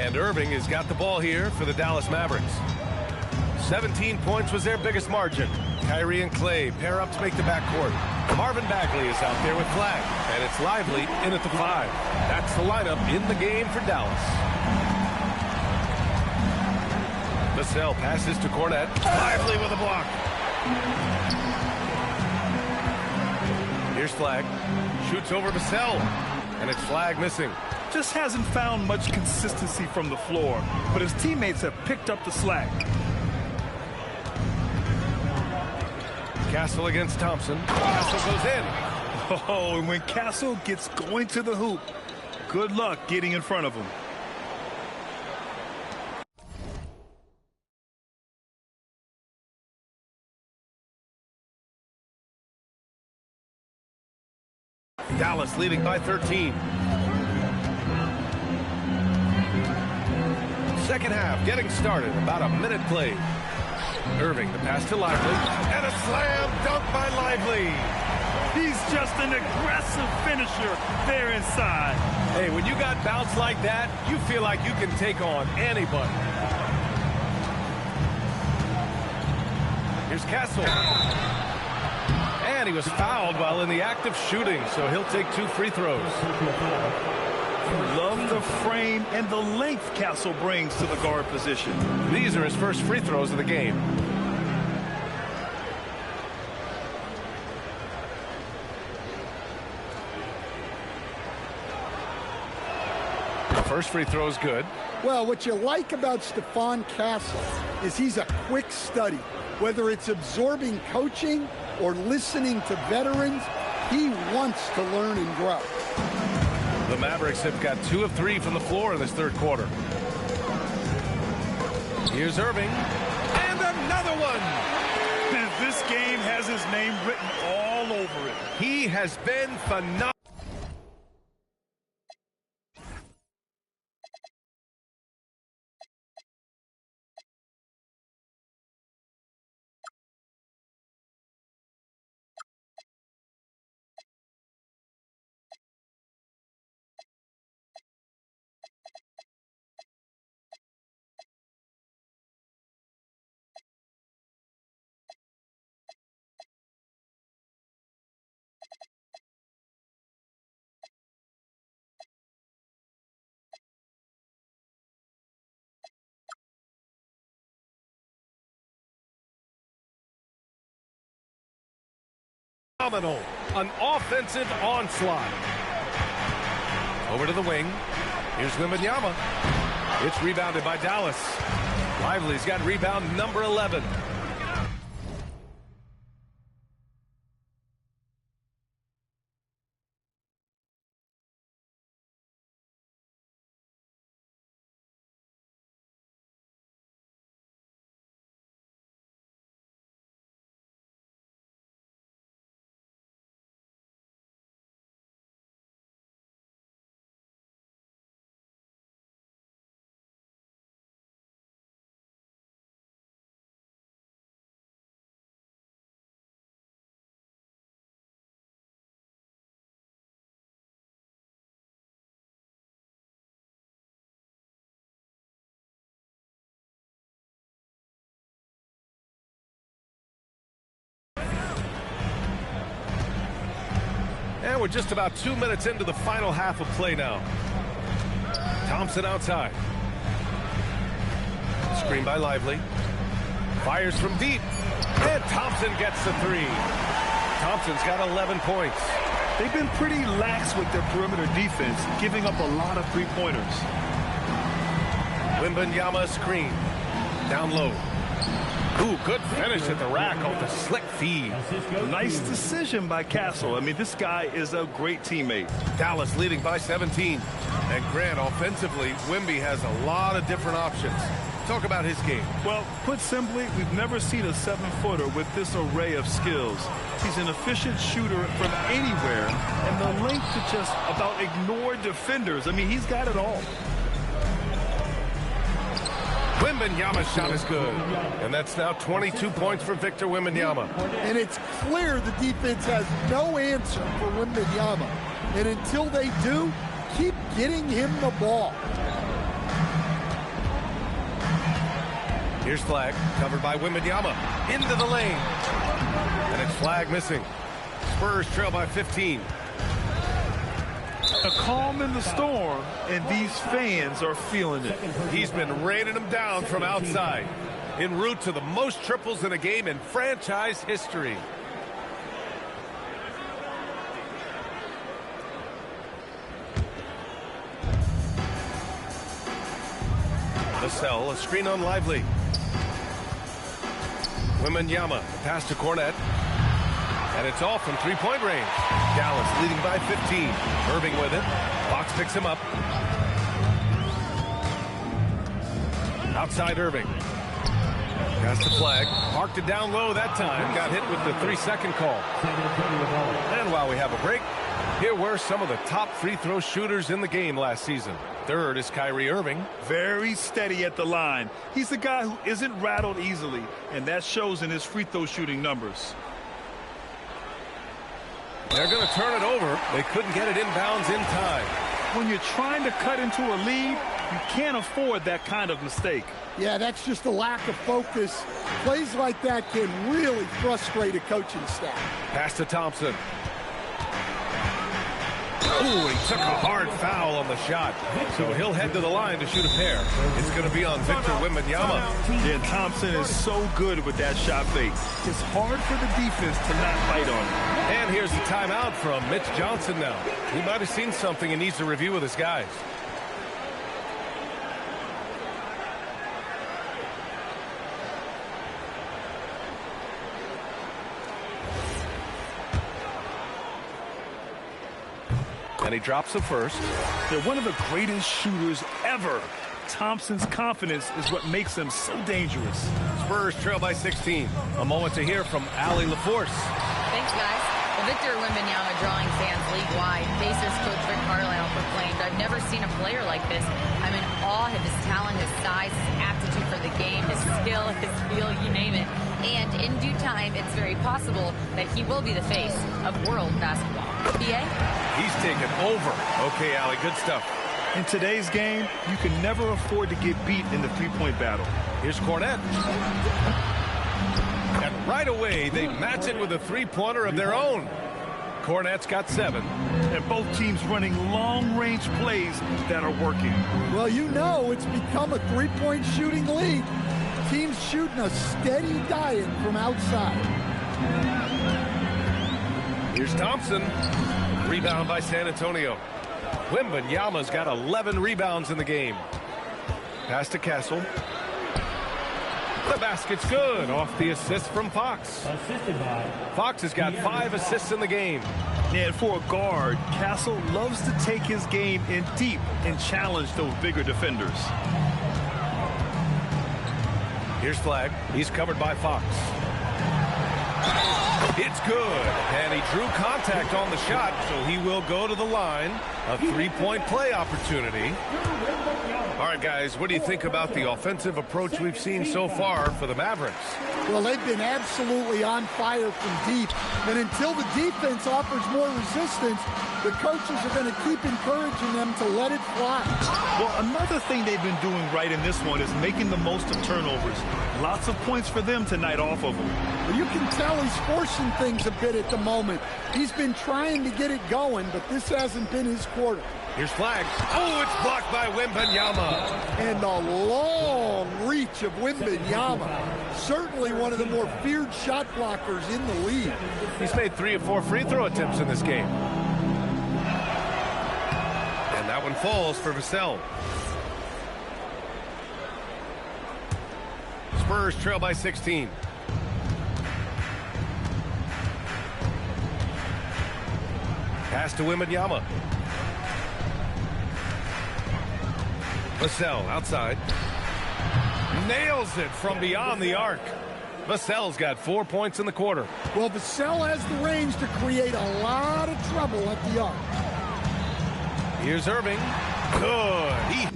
And Irving has got the ball here for the Dallas Mavericks. 17 points was their biggest margin. Kyrie and Clay pair up to make the backcourt. Marvin Bagley is out there with Flag, and it's Lively in at the 5. That's the lineup in the game for Dallas. Vassell passes to Cornette. Lively with a block. Here's Flag. Shoots over Vassell, and it's Flag missing. Just hasn't found much consistency from the floor, but his teammates have picked up the slack. Castle against Thompson. Castle goes in. Oh, and when Castle gets going to the hoop, good luck getting in front of him. Dallas leading by 13. Second half getting started. About a minute played. Irving, the pass to Lively, and a slam dunk by Lively. He's just an aggressive finisher there inside. Hey, when you got bounce like that, you feel like you can take on anybody. Here's Castle. And he was fouled while in the act of shooting, so he'll take 2 free throws. Love the frame and the length Castle brings to the guard position. These are his first free throws of the game. The first free throw is good. Well, what you like about Stephon Castle is he's a quick study. Whether it's absorbing coaching or listening to veterans, he wants to learn and grow. The Mavericks have got 2 of 3 from the floor in this third quarter. Here's Irving. And another one! And this game has his name written all over it. He has been phenomenal. An offensive onslaught. Over to the wing. Here's Wembanyama. It's rebounded by Dallas. Lively's got rebound number 11. And we're just about 2 minutes into the final half of play now. Thompson outside. Screen by Lively. Fires from deep. And Thompson gets the 3. Thompson's got 11 points. They've been pretty lax with their perimeter defense, giving up a lot of three-pointers. Wembanyama screen. Down low. Ooh, good finish at the rack off the slick feed. Nice decision by Castle. I mean, this guy is a great teammate. Dallas leading by 17. And Grant, offensively, Wemby has a lot of different options. Talk about his game. Well, put simply, we've never seen a 7-footer with this array of skills. He's an efficient shooter from anywhere, and the length to just about ignore defenders. I mean, he's got it all. Wembanyama's shot is good. And that's now 22 points for Victor Wembanyama. And it's clear the defense has no answer for Wembanyama. And until they do, keep getting him the ball. Here's Flag, covered by Wembanyama, into the lane. And it's Flag missing. Spurs trail by 15. A calm in the storm, and these fans are feeling it. He's been raining them down from outside, en route to the most triples in a game in franchise history. Vassell, a screen on Lively. Wembanyama, pass to Cornette. And it's all from three-point range. Dallas leading by 15. Irving with it. Fox picks him up. Outside Irving. Pass to Flag. Parked it down low that time. Got hit with the 3-second call. And while we have a break, here were some of the top free throw shooters in the game last season. Third is Kyrie Irving. Very steady at the line. He's the guy who isn't rattled easily, and that shows in his free throw shooting numbers. They're going to turn it over. They couldn't get it inbounds in time. When you're trying to cut into a lead, you can't afford that kind of mistake. Yeah, that's just a lack of focus. Plays like that can really frustrate a coaching staff. Pass to Thompson. Oh, he took a hard foul on the shot. So he'll head to the line to shoot a pair. It's going to be on Victor Wembanyama. Yeah, Thompson is so good with that shot fake. It's hard for the defense to not fight on it. And here's the timeout from Mitch Johnson now. He might have seen something and needs to review with his guys. And he drops the first. They're one of the greatest shooters ever. Thompson's confidence is what makes him so dangerous. Spurs trail by 16. A moment to hear from Allie LaForce. Thanks, guys. Well, Victor Wembanyama drawing fans league-wide. Pacers coach Rick Carlisle proclaimed, "I've never seen a player like this. I'm in awe of his talent, his size, his aptitude for the game, his skill, his feel, you name it." And in due time, it's very possible that he will be the face of world basketball. BA? He's taken over. Okay, Allie, good stuff. In today's game, you can never afford to get beat in the three-point battle. Here's Cornette. And right away, they match it with a three-pointer of their own. Cornette's got 7. And both teams running long-range plays that are working. Well, you know it's become a three-point shooting league. Teams shooting a steady diet from outside. Here's Thompson. Rebound by San Antonio. Wembanyama's got 11 rebounds in the game. Pass to Castle. The basket's good off the assist from Fox. Fox has got 5 assists in the game. And for a guard, Castle loves to take his game in deep and challenge those bigger defenders. Here's Flag. He's covered by Fox. It's good. And he drew contact on the shot, so he will go to the line. A three-point play opportunity. All right, guys, what do you think about the offensive approach we've seen so far for the Mavericks? Well, they've been absolutely on fire from deep. And until the defense offers more resistance, the coaches are going to keep encouraging them to let it fly. Well, another thing they've been doing right in this one is making the most of turnovers. Lots of points for them tonight off of them. Well, you can tell he's forcing things a bit at the moment. He's been trying to get it going, but this hasn't been his quarter. Here's Flag. Oh, it's blocked by Wembanyama. And the long reach of Wembanyama. Certainly one of the more feared shot blockers in the league. He's made 3 of 4 free throw attempts in this game. And that one falls for Vassell. Spurs trail by 16. Pass to Wembanyama. Vassell outside. Nails it from beyond the arc. Vassell's got 4 points in the quarter. Well, Vassell has the range to create a lot of trouble at the arc. Here's Irving. Good.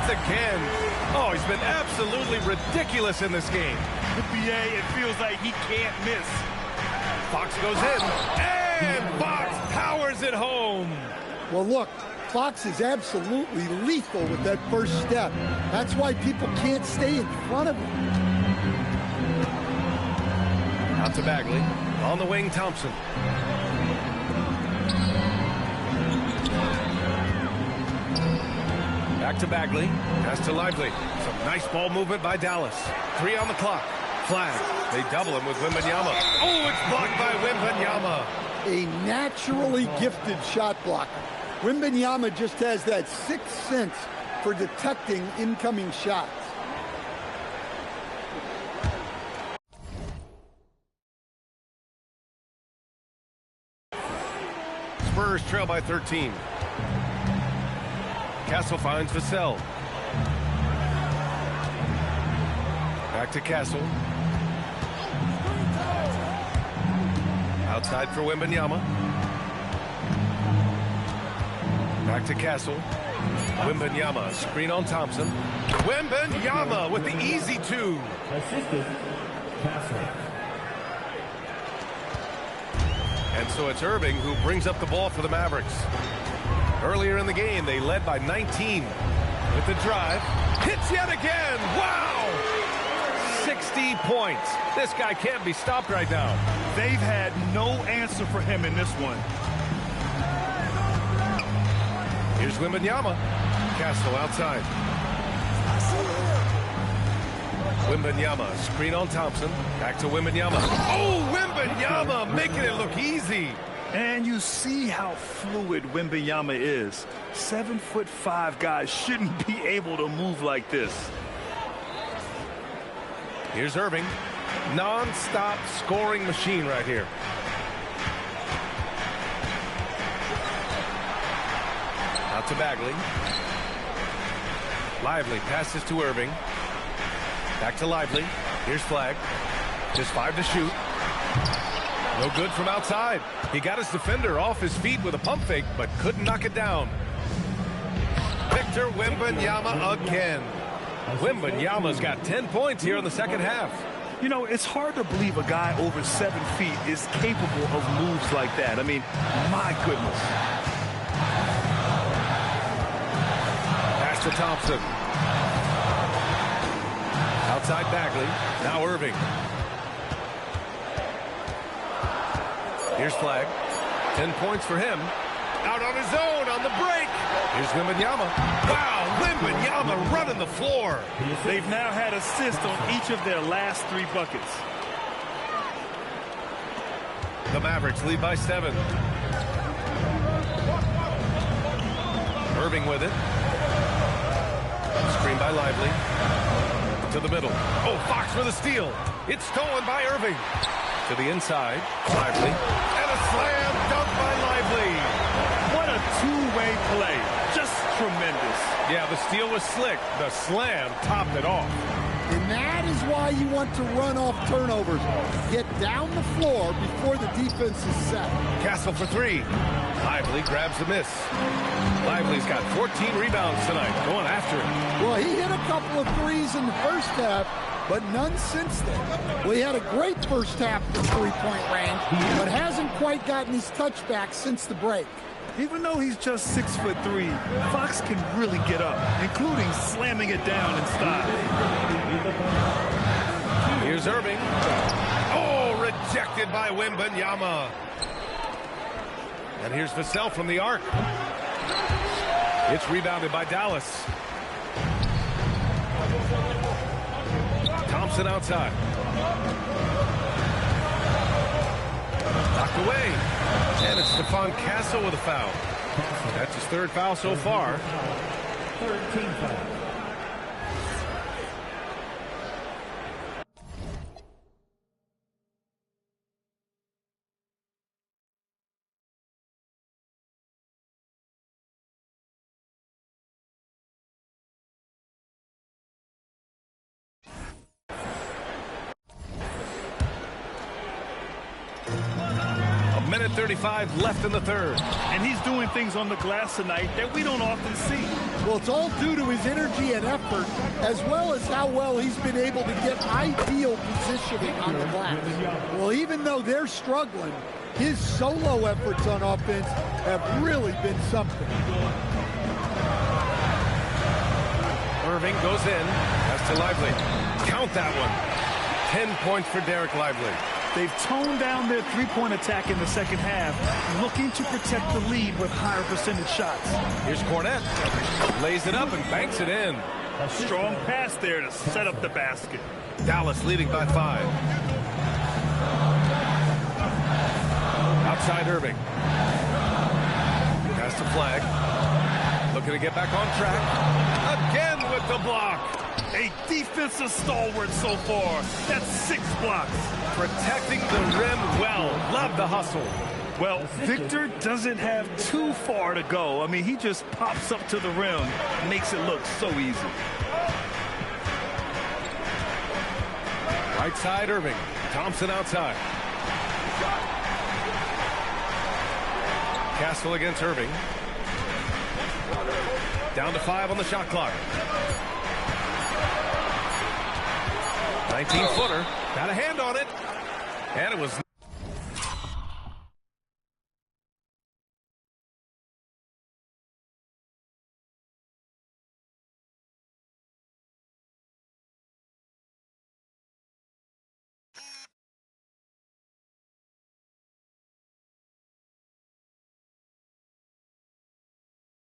Again. Oh, he's been absolutely ridiculous in this game. BA, it feels like he can't miss. Fox goes in, and Fox powers it home. Well, look, Fox is absolutely lethal with that first step. That's why people can't stay in front of him. Out to Bagley. On the wing, Thompson. Back to Bagley. Pass to Lively. Some nice ball movement by Dallas. 3 on the clock. Flag. They double him with Wembanyama. Oh, it's blocked by Wembanyama. A naturally gifted shot blocker. Wembanyama just has that sixth sense for detecting incoming shots. Spurs trail by 13. Castle finds Vassell. Back to Castle. Outside for Wembanyama. Back to Castle. Wembanyama, screen on Thompson. Wembanyama with the easy 2. Assistant, Castle. And so it's Irving who brings up the ball for the Mavericks. Earlier in the game, they led by 19. With the drive, hits yet again. Wow! 60 points. This guy can't be stopped right now. They've had no answer for him in this one. Here's Wembanyama. Castle outside. Wembanyama, screen on Thompson. Back to Wembanyama. Oh, Wembanyama making it look easy. And you see how fluid Wembanyama is. 7'5" guys shouldn't be able to move like this. Here's Irving. Non-stop scoring machine right here. Out to Bagley. Lively passes to Irving. Back to Lively. Here's Flag. Just 5 to shoot. No good from outside. He got his defender off his feet with a pump fake, but couldn't knock it down. Victor Wembanyama again. Wembanyama's got 10 points here in the second half. You know, it's hard to believe a guy over 7 feet is capable of moves like that. I mean, my goodness. Pass to Thompson. Outside Bagley. Now Irving. Here's Flag. 10 points for him. Out on his own on the break. Here's Wembanyama. Wow, Wembanyama running the floor. They've now had assists on each of their last 3 buckets. The Mavericks lead by 7. Irving with it. Screen by Lively. To the middle. Oh, Fox for the steal. It's stolen by Irving. To the inside. Lively. And a slam dunk by Lively. What a two-way play. Just tremendous. Yeah, the steal was slick. The slam topped it off. And that is why you want to run off turnovers. Get down the floor before the defense is set. Castle for 3. Lively grabs the miss. Lively's got 14 rebounds tonight. Going after it. Well, he hit a couple of threes in the first half, but none since then. Well, he had a great first half from three-point range, but hasn't quite gotten his touchback since the break. Even though he's just 6'3", Fox can really get up, including slamming it down in style. Here's Irving. Oh, rejected by Wembanyama. And here's Vassell from the arc. It's rebounded by Dallas. Thompson outside. Knocked away. And it's Stephon Castle with a foul. That's his 3rd foul so far. 13 foul. A minute 35 left in the 3rd. And he's doing things on the glass tonight that we don't often see. Well, it's all due to his energy and effort, as well as how well he's been able to get ideal positioning on the glass. Well, even though they're struggling, his solo efforts on offense have really been something. Irving goes in. That's to Lively. Count that one. 10 points for Derek Lively. They've toned down their three-point attack in the second half, looking to protect the lead with higher percentage shots. Here's Cornette. Lays it up and banks it in. A strong pass there to set up the basket. Dallas leading by 5. Outside Irving. Pass to Flag. Looking to get back on track. Again with the block. A defensive stalwart so far. That's 6 blocks. Protecting the rim well. Love the hustle. Well, Victor doesn't have too far to go. I mean, he just pops up to the rim, makes it look so easy. Right side Irving. Thompson outside. Castle against Irving. Down to 5 on the shot clock. 19-footer. Got a hand on it. And it was...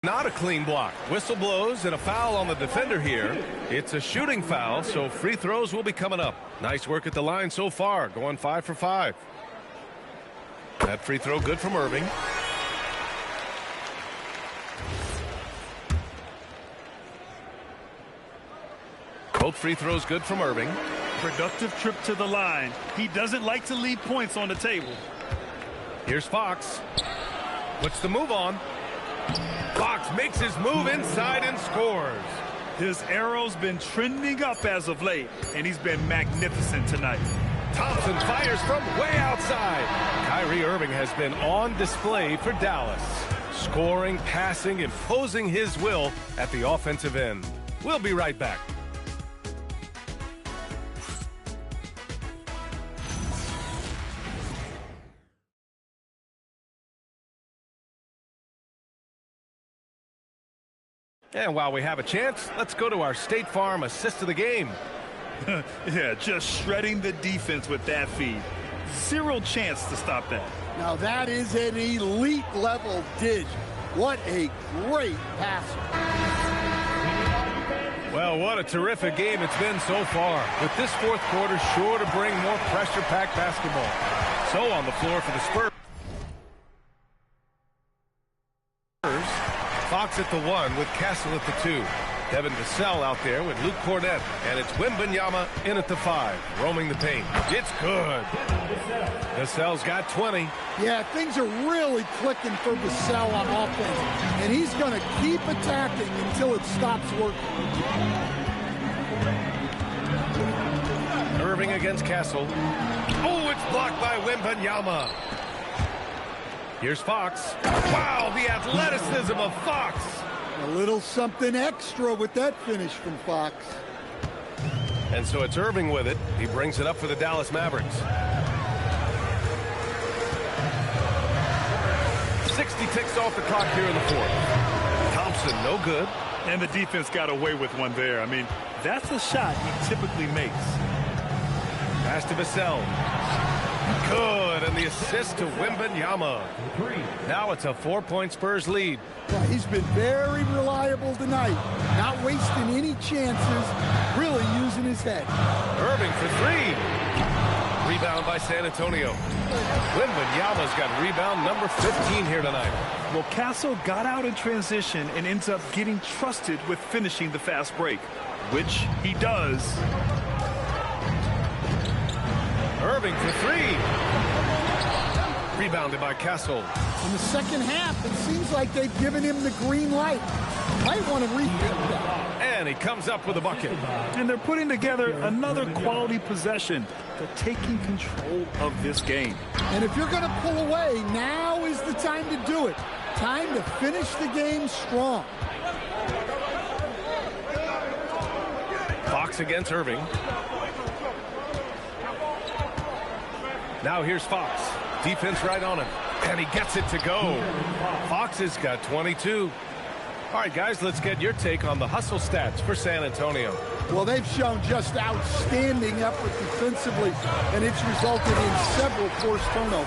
not a clean block. Whistle blows and a foul on the defender here. It's a shooting foul, so free throws will be coming up. Nice work at the line so far, going 5 for 5. That free throw good from Irving. Both free throws good from Irving. Productive trip to the line. He doesn't like to leave points on the table. Here's Fox. Puts the move on. Fox makes his move inside and scores. His arrow's been trending up as of late, and he's been magnificent tonight. Thompson fires from way outside. Kyrie Irving has been on display for Dallas. Scoring, passing, imposing his will at the offensive end. We'll be right back. And while we have a chance, let's go to our State Farm assist of the game. Yeah, just shredding the defense with that feed. Zero chance to stop that. Now that is an elite level dish. What a great passer. Well, what a terrific game it's been so far. With this fourth quarter sure to bring more pressure-packed basketball. So on the floor for the Spurs. Fox at the 1 with Castle at the 2. Devin Vassell out there with Luke Cornette. And it's Wembanyama in at the 5, roaming the paint. It's good. Vassell's got 20. Yeah, things are really clicking for Vassell on offense. And he's going to keep attacking until it stops working. Irving against Castle. Oh, it's blocked by Wembanyama. Here's Fox. Wow, the athleticism of Fox. A little something extra with that finish from Fox. And so it's Irving with it. He brings it up for the Dallas Mavericks. 60 ticks off the clock here in the fourth. Thompson, no good. And the defense got away with one there. I mean, that's a shot he typically makes. Pass to Vassell. Good, and the assist to Wembanyama. Now it's a 4-point Spurs lead. Well, he's been very reliable tonight. Not wasting any chances, really using his head. Irving for 3. Rebound by San Antonio. Wembanyama's got rebound number 15 here tonight. Well, Castle got out in transition and ends up getting trusted with finishing the fast break, which he does. Irving for 3. Rebounded by Castle. In the second half, it seems like they've given him the green light. Might want to rethink that. And he comes up with a bucket. And they're putting together another quality possession. They're taking control of this game. And if you're going to pull away, now is the time to do it. Time to finish the game strong. Fox against Irving. Now here's Fox. Defense right on him. And he gets it to go. Fox has got 22. All right, guys, let's get your take on the hustle stats for San Antonio. Well, they've shown just outstanding effort defensively, and it's resulted in several forced turnovers.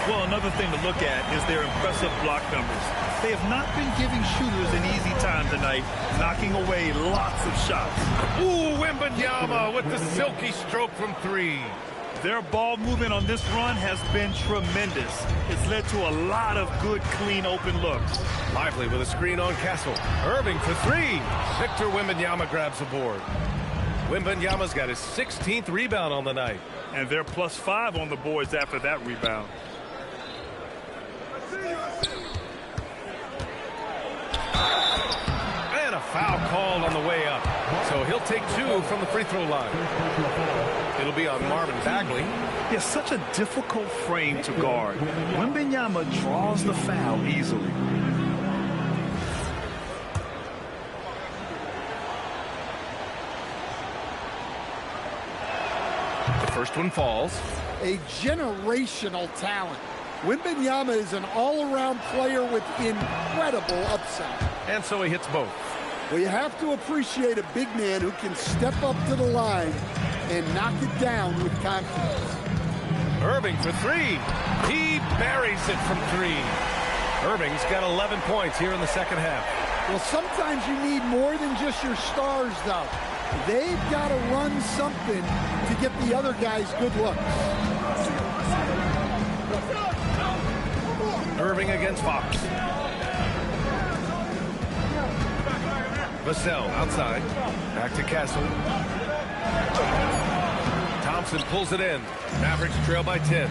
Well, another thing to look at is their impressive block numbers. They have not been giving shooters an easy time tonight, knocking away lots of shots. Ooh, Wembanyama with the silky stroke from three. Their ball movement on this run has been tremendous. It's led to a lot of good, clean, open looks. Lively with a screen on Castle. Irving for three. Victor Wembanyama grabs the board. Wembanyama's got his 16th rebound on the night. And they're +5 on the boards after that rebound. And a foul called on the way up. So he'll take 2 from the free throw line. It'll be on Marvin Bagley. It's such a difficult frame to guard. Wembanyama draws the foul easily. The first one falls. A generational talent. Wembanyama is an all-around player with incredible upside. And so he hits both. Well, you have to appreciate a big man who can step up to the line and knock it down with confidence. Irving for three. He buries it from three. Irving's got 11 points here in the second half. Well, sometimes you need more than just your stars, though. They've got to run something to get the other guys good looks. Irving against Fox. Vassell outside. Back to Castle. Thompson pulls it in. Mavericks trail by 10.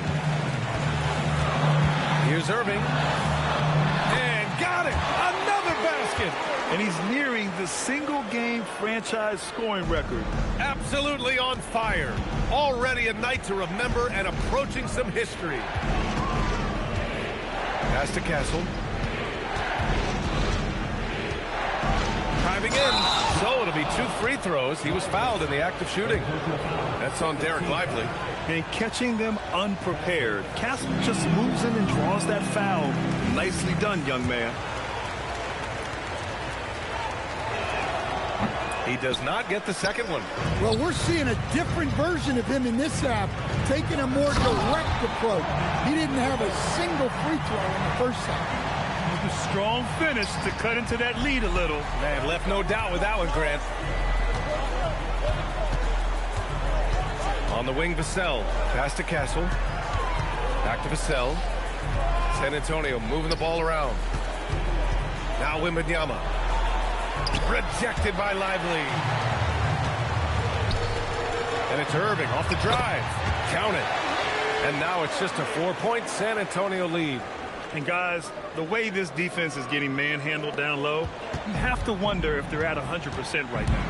Here's Irving. And got it! Another basket! And he's nearing the single-game franchise scoring record. Absolutely on fire. Already a night to remember and approaching some history. Pass to Castle. Driving in. So it'll be 2 free throws. He was fouled in the act of shooting. That's on Derek Lively. And catching them unprepared. Castle just moves in and draws that foul. Nicely done, young man. He does not get the second one. Well, we're seeing a different version of him in this half, taking a more direct approach. He didn't have a single free throw in the first half. With a strong finish to cut into that lead a little. Man, left no doubt with that one, Grant. On the wing, Vassell. Pass to Castle. Back to Vassell. San Antonio moving the ball around. Now Wembanyama. Rejected by Lively. And it's Irving off the drive. Count it. And now it's just a 4-point San Antonio lead. And guys, the way this defense is getting manhandled down low, you have to wonder if they're at 100% right now.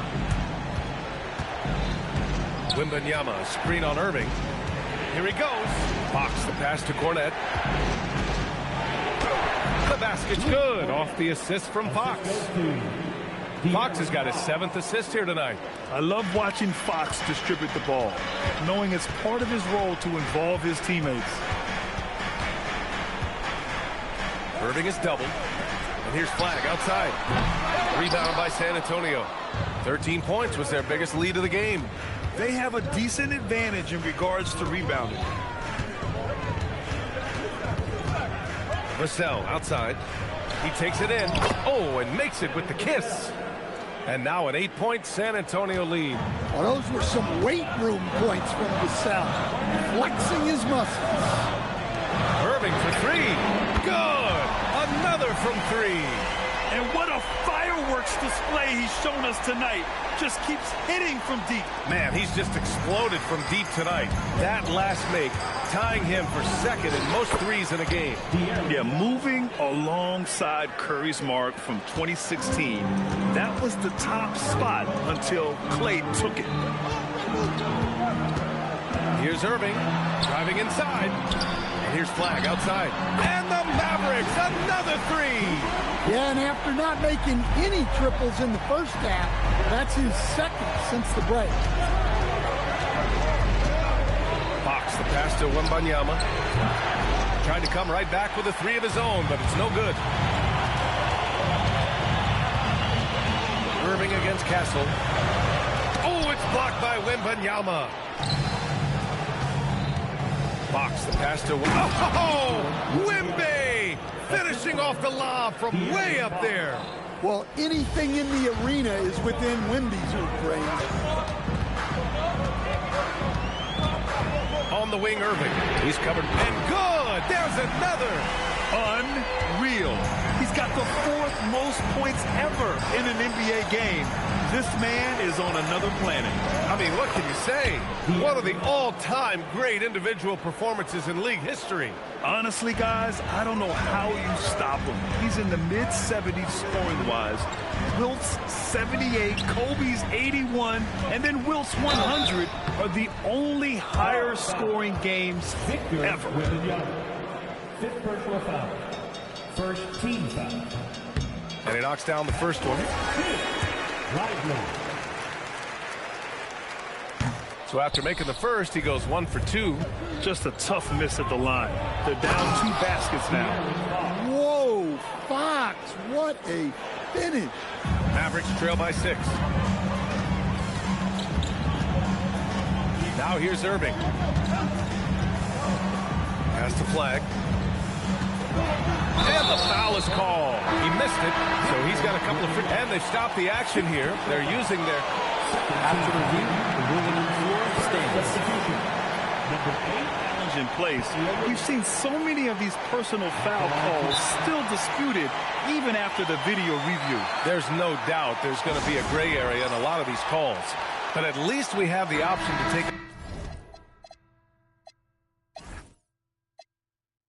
Wembanyama, screen on Irving. Here he goes. Fox the pass to Cornette. The basket's good off the assist from Fox. Fox has got his 7th assist here tonight. I love watching Fox distribute the ball, knowing it's part of his role to involve his teammates. Irving is doubled. And here's Flag outside. Rebound by San Antonio. 13 points was their biggest lead of the game. They have a decent advantage in regards to rebounding. Vassell outside. He takes it in. Oh, and makes it with the kiss. And now an 8-point San Antonio lead. Well, those were some weight room points from Vassell, flexing his muscles. Irving for three. Good. Another from three. And what a fireworks display he's shown us tonight. Just keeps hitting from deep. Man, he's just exploded from deep tonight. That last make, tying him for second in most threes in a game. Yeah, moving alongside Curry's mark from 2016. That was the top spot until Clay took it. Here's Irving driving inside. And here's Flagg outside. And the Mavericks, another three. Yeah, and after not making any triples in the first half, that's his second since the break. Fox, the pass to Wembanyama. Tried to come right back with a three of his own, but it's no good. Irving against Castle. Oh, it's blocked by Wembanyama. Fox, the pass to Wemby, finishing off the lob from way up there. Well, anything in the arena is within Wemby's range. On the wing, Irving. He's covered and good. There's another. Unreal. He's got the 4th most points ever in an NBA game. This man is on another planet. I mean, what can you say? One of the all-time great individual performances in league history. Honestly, guys, I don't know how you stop him. He's in the mid-70s scoring-wise. Wilt's 78, Kobe's 81, and then Wilt's 100 are the only higher-scoring games ever. Fifth personal foul. First team foul. And he knocks down the first one. So after making the first, he goes 1 for 2. Just a tough miss at the line. They're down 2 baskets now. Whoa, Fox, what a finish. Mavericks trail by 6. Now here's Irving. Pass to Flagg. And the foul is called. He missed it, so he's got a couple of free. And they've stopped the action here. They're using their... After review, the ruling on the floor stands. Challenge in place. We've seen so many of these personal foul calls still disputed even after the video review. There's no doubt there's going to be a gray area in a lot of these calls. But at least we have the option to take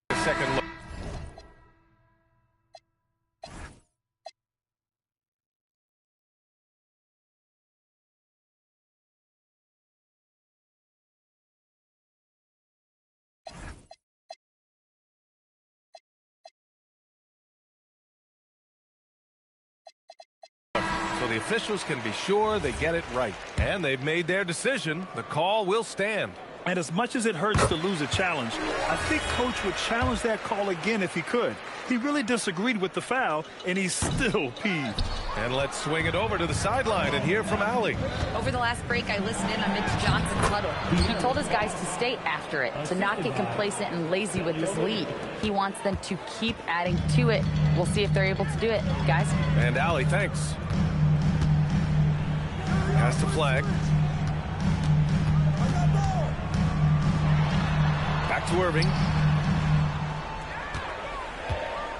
a second look. So the officials can be sure they get it right. And they've made their decision. The call will stand. And as much as it hurts to lose a challenge, I think Coach would challenge that call again if he could. He really disagreed with the foul, and he's still peeved. And let's swing it over to the sideline and hear from Allie. Over the last break, I listened in on Mitch Johnson's huddle. He told his guys to stay after it, to not get complacent and lazy with this lead. He wants them to keep adding to it. We'll see if they're able to do it, guys. And Allie, thanks. Pass to Flagg. Back to Irving.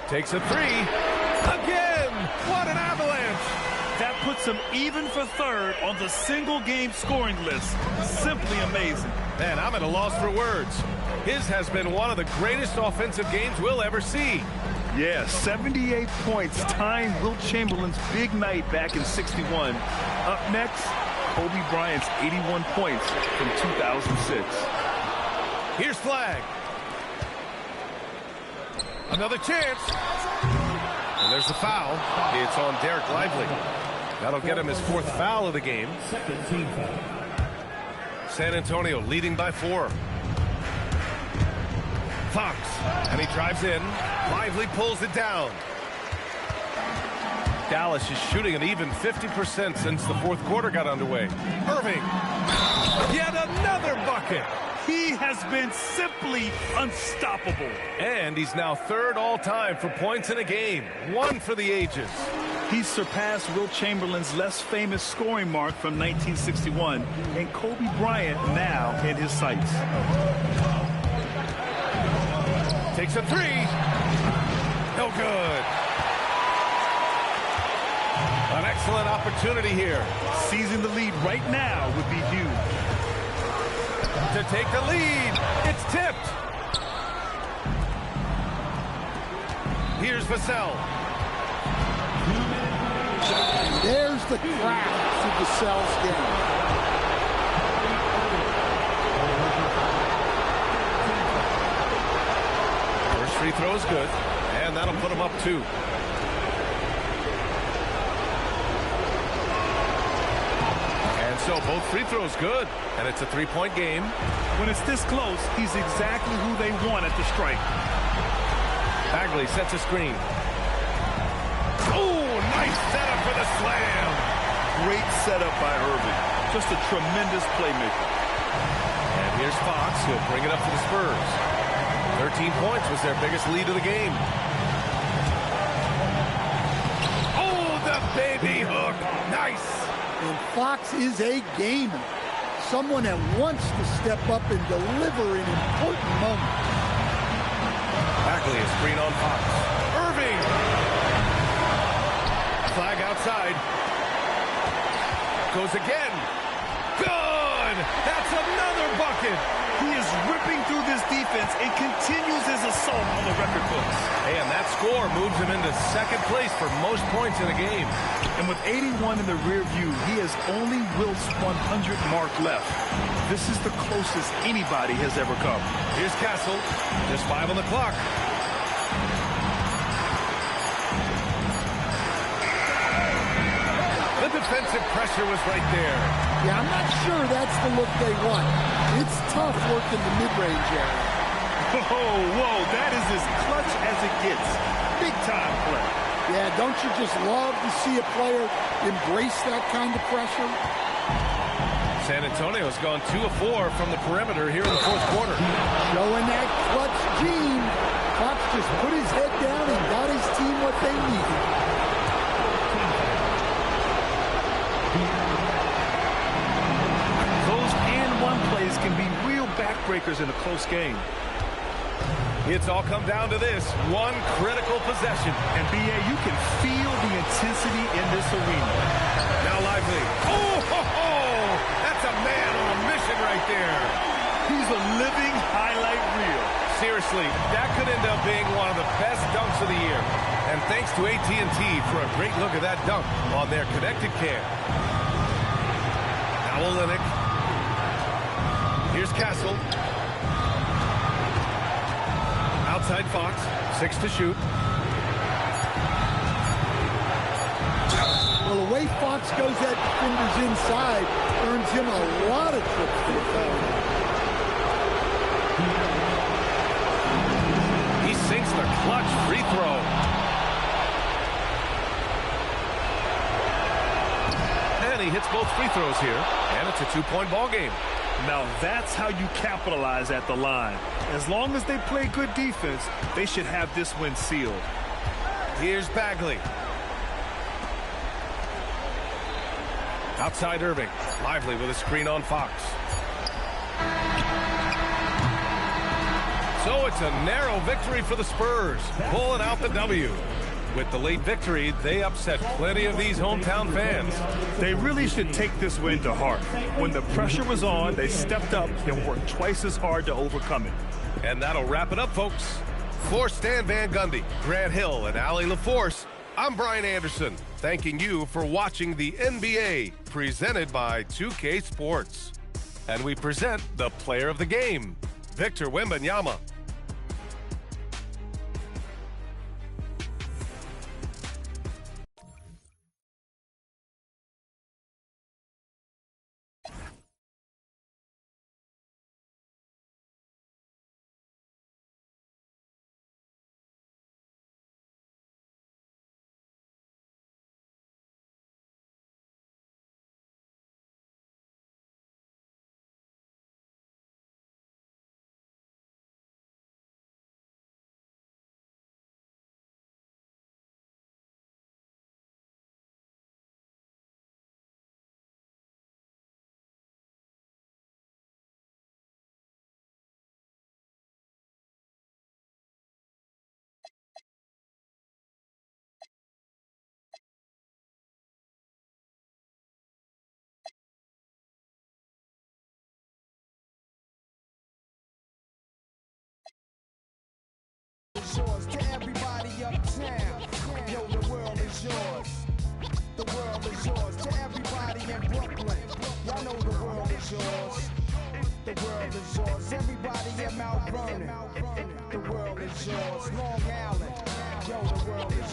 Takes a three. Again! What an avalanche! That puts him even for third on the single-game scoring list. Simply amazing. Man, I'm at a loss for words. His has been one of the greatest offensive games we'll ever see. Yeah, 78 points, tying Wilt Chamberlain's big night back in '61. Up next, Kobe Bryant's 81 points from 2006. Here's Flagg. Another chance. And there's the foul. It's on Derek Lively. That'll get him his 4th foul of the game. Second team foul. San Antonio leading by 4. Fox. And he drives in. Lively pulls it down. Dallas is shooting an even 50% since the 4th quarter got underway. Irving. Yet another bucket. He has been simply unstoppable. And he's now 3rd all-time for points in a game. 1 for the ages. He's surpassed Wilt Chamberlain's less famous scoring mark from 1961, and Kobe Bryant now in his sights. Takes a three. No good. An excellent opportunity here. Seizing the lead right now would be huge. To take the lead. It's tipped. Here's Vassell. There's the crack to Vassell's game. free throw is good, and that'll put him up 2. And so both free throws good, and it's a 3-point game. When it's this close, he's exactly who they want at the strike. Bagley sets a screen. Oh, nice setup for the slam. Great setup by Irving. Just a tremendous playmaker. And here's Fox. He'll bring it up for the Spurs. 13 points was their biggest lead of the game. Oh, the baby hook. Nice. And Fox is a gamer. Someone that wants to step up and deliver in important moments. Bagley is screen on Fox. Irving. Flag outside. Goes again. Good. That's another bucket. He is ripping through this defense and continues his assault on the record books. And that score moves him into second place for most points in a game. And with 81 in the rear view, he has only Wilt's 100 mark left. This is the closest anybody has ever come. Here's Castle. Just 5 on the clock. The defensive pressure was right there. Yeah, I'm not sure that's the look they want. It's tough working the mid-range area. Whoa, that is as clutch as it gets. Big time play. Yeah, don't you just love to see a player embrace that kind of pressure? San Antonio's gone 2 of 4 from the perimeter here in the fourth quarter. Showing that clutch gene. Fox just put his head down and got his team what they needed. Those and-one plays can be real backbreakers in a close game. It's all come down to this one critical possession. And B.A., you can feel the intensity in this arena. Now Lively. Oh, ho, ho! That's a man on a mission right there. He's a living highlight reel. Seriously, that could end up being one of the best dunks of the year. And thanks to AT&T for a great look at that dunk on their connected cam. Now Olynyk. Here's Castle. Outside Fox, 6 to shoot. Well, the way Fox goes at defenders inside earns him a lot of trips to the foul. He sinks the clutch free throw. And he hits both free throws here, and it's a 2-point ball game. Now that's how you capitalize at the line. As long as they play good defense, they should have this win sealed. Here's Bagley. Outside Irving. Lively with a screen on Fox. So it's a narrow victory for the Spurs, pulling out the W. With the late victory, they upset plenty of these hometown fans. They really should take this win to heart. When the pressure was on, they stepped up and worked twice as hard to overcome it. And that'll wrap it up, folks. For Stan Van Gundy, Grant Hill, and Allie LaForce, I'm Brian Anderson, thanking you for watching the NBA, presented by 2K Sports. And we present the player of the game, Victor Wembanyama. To everybody uptown, yo, the world is yours. The world is yours. To everybody in Brooklyn, y'all know the world is yours. The world world is yours. Everybody in Mount Vernon, the world is yours. Long Island, yo, the world is yours.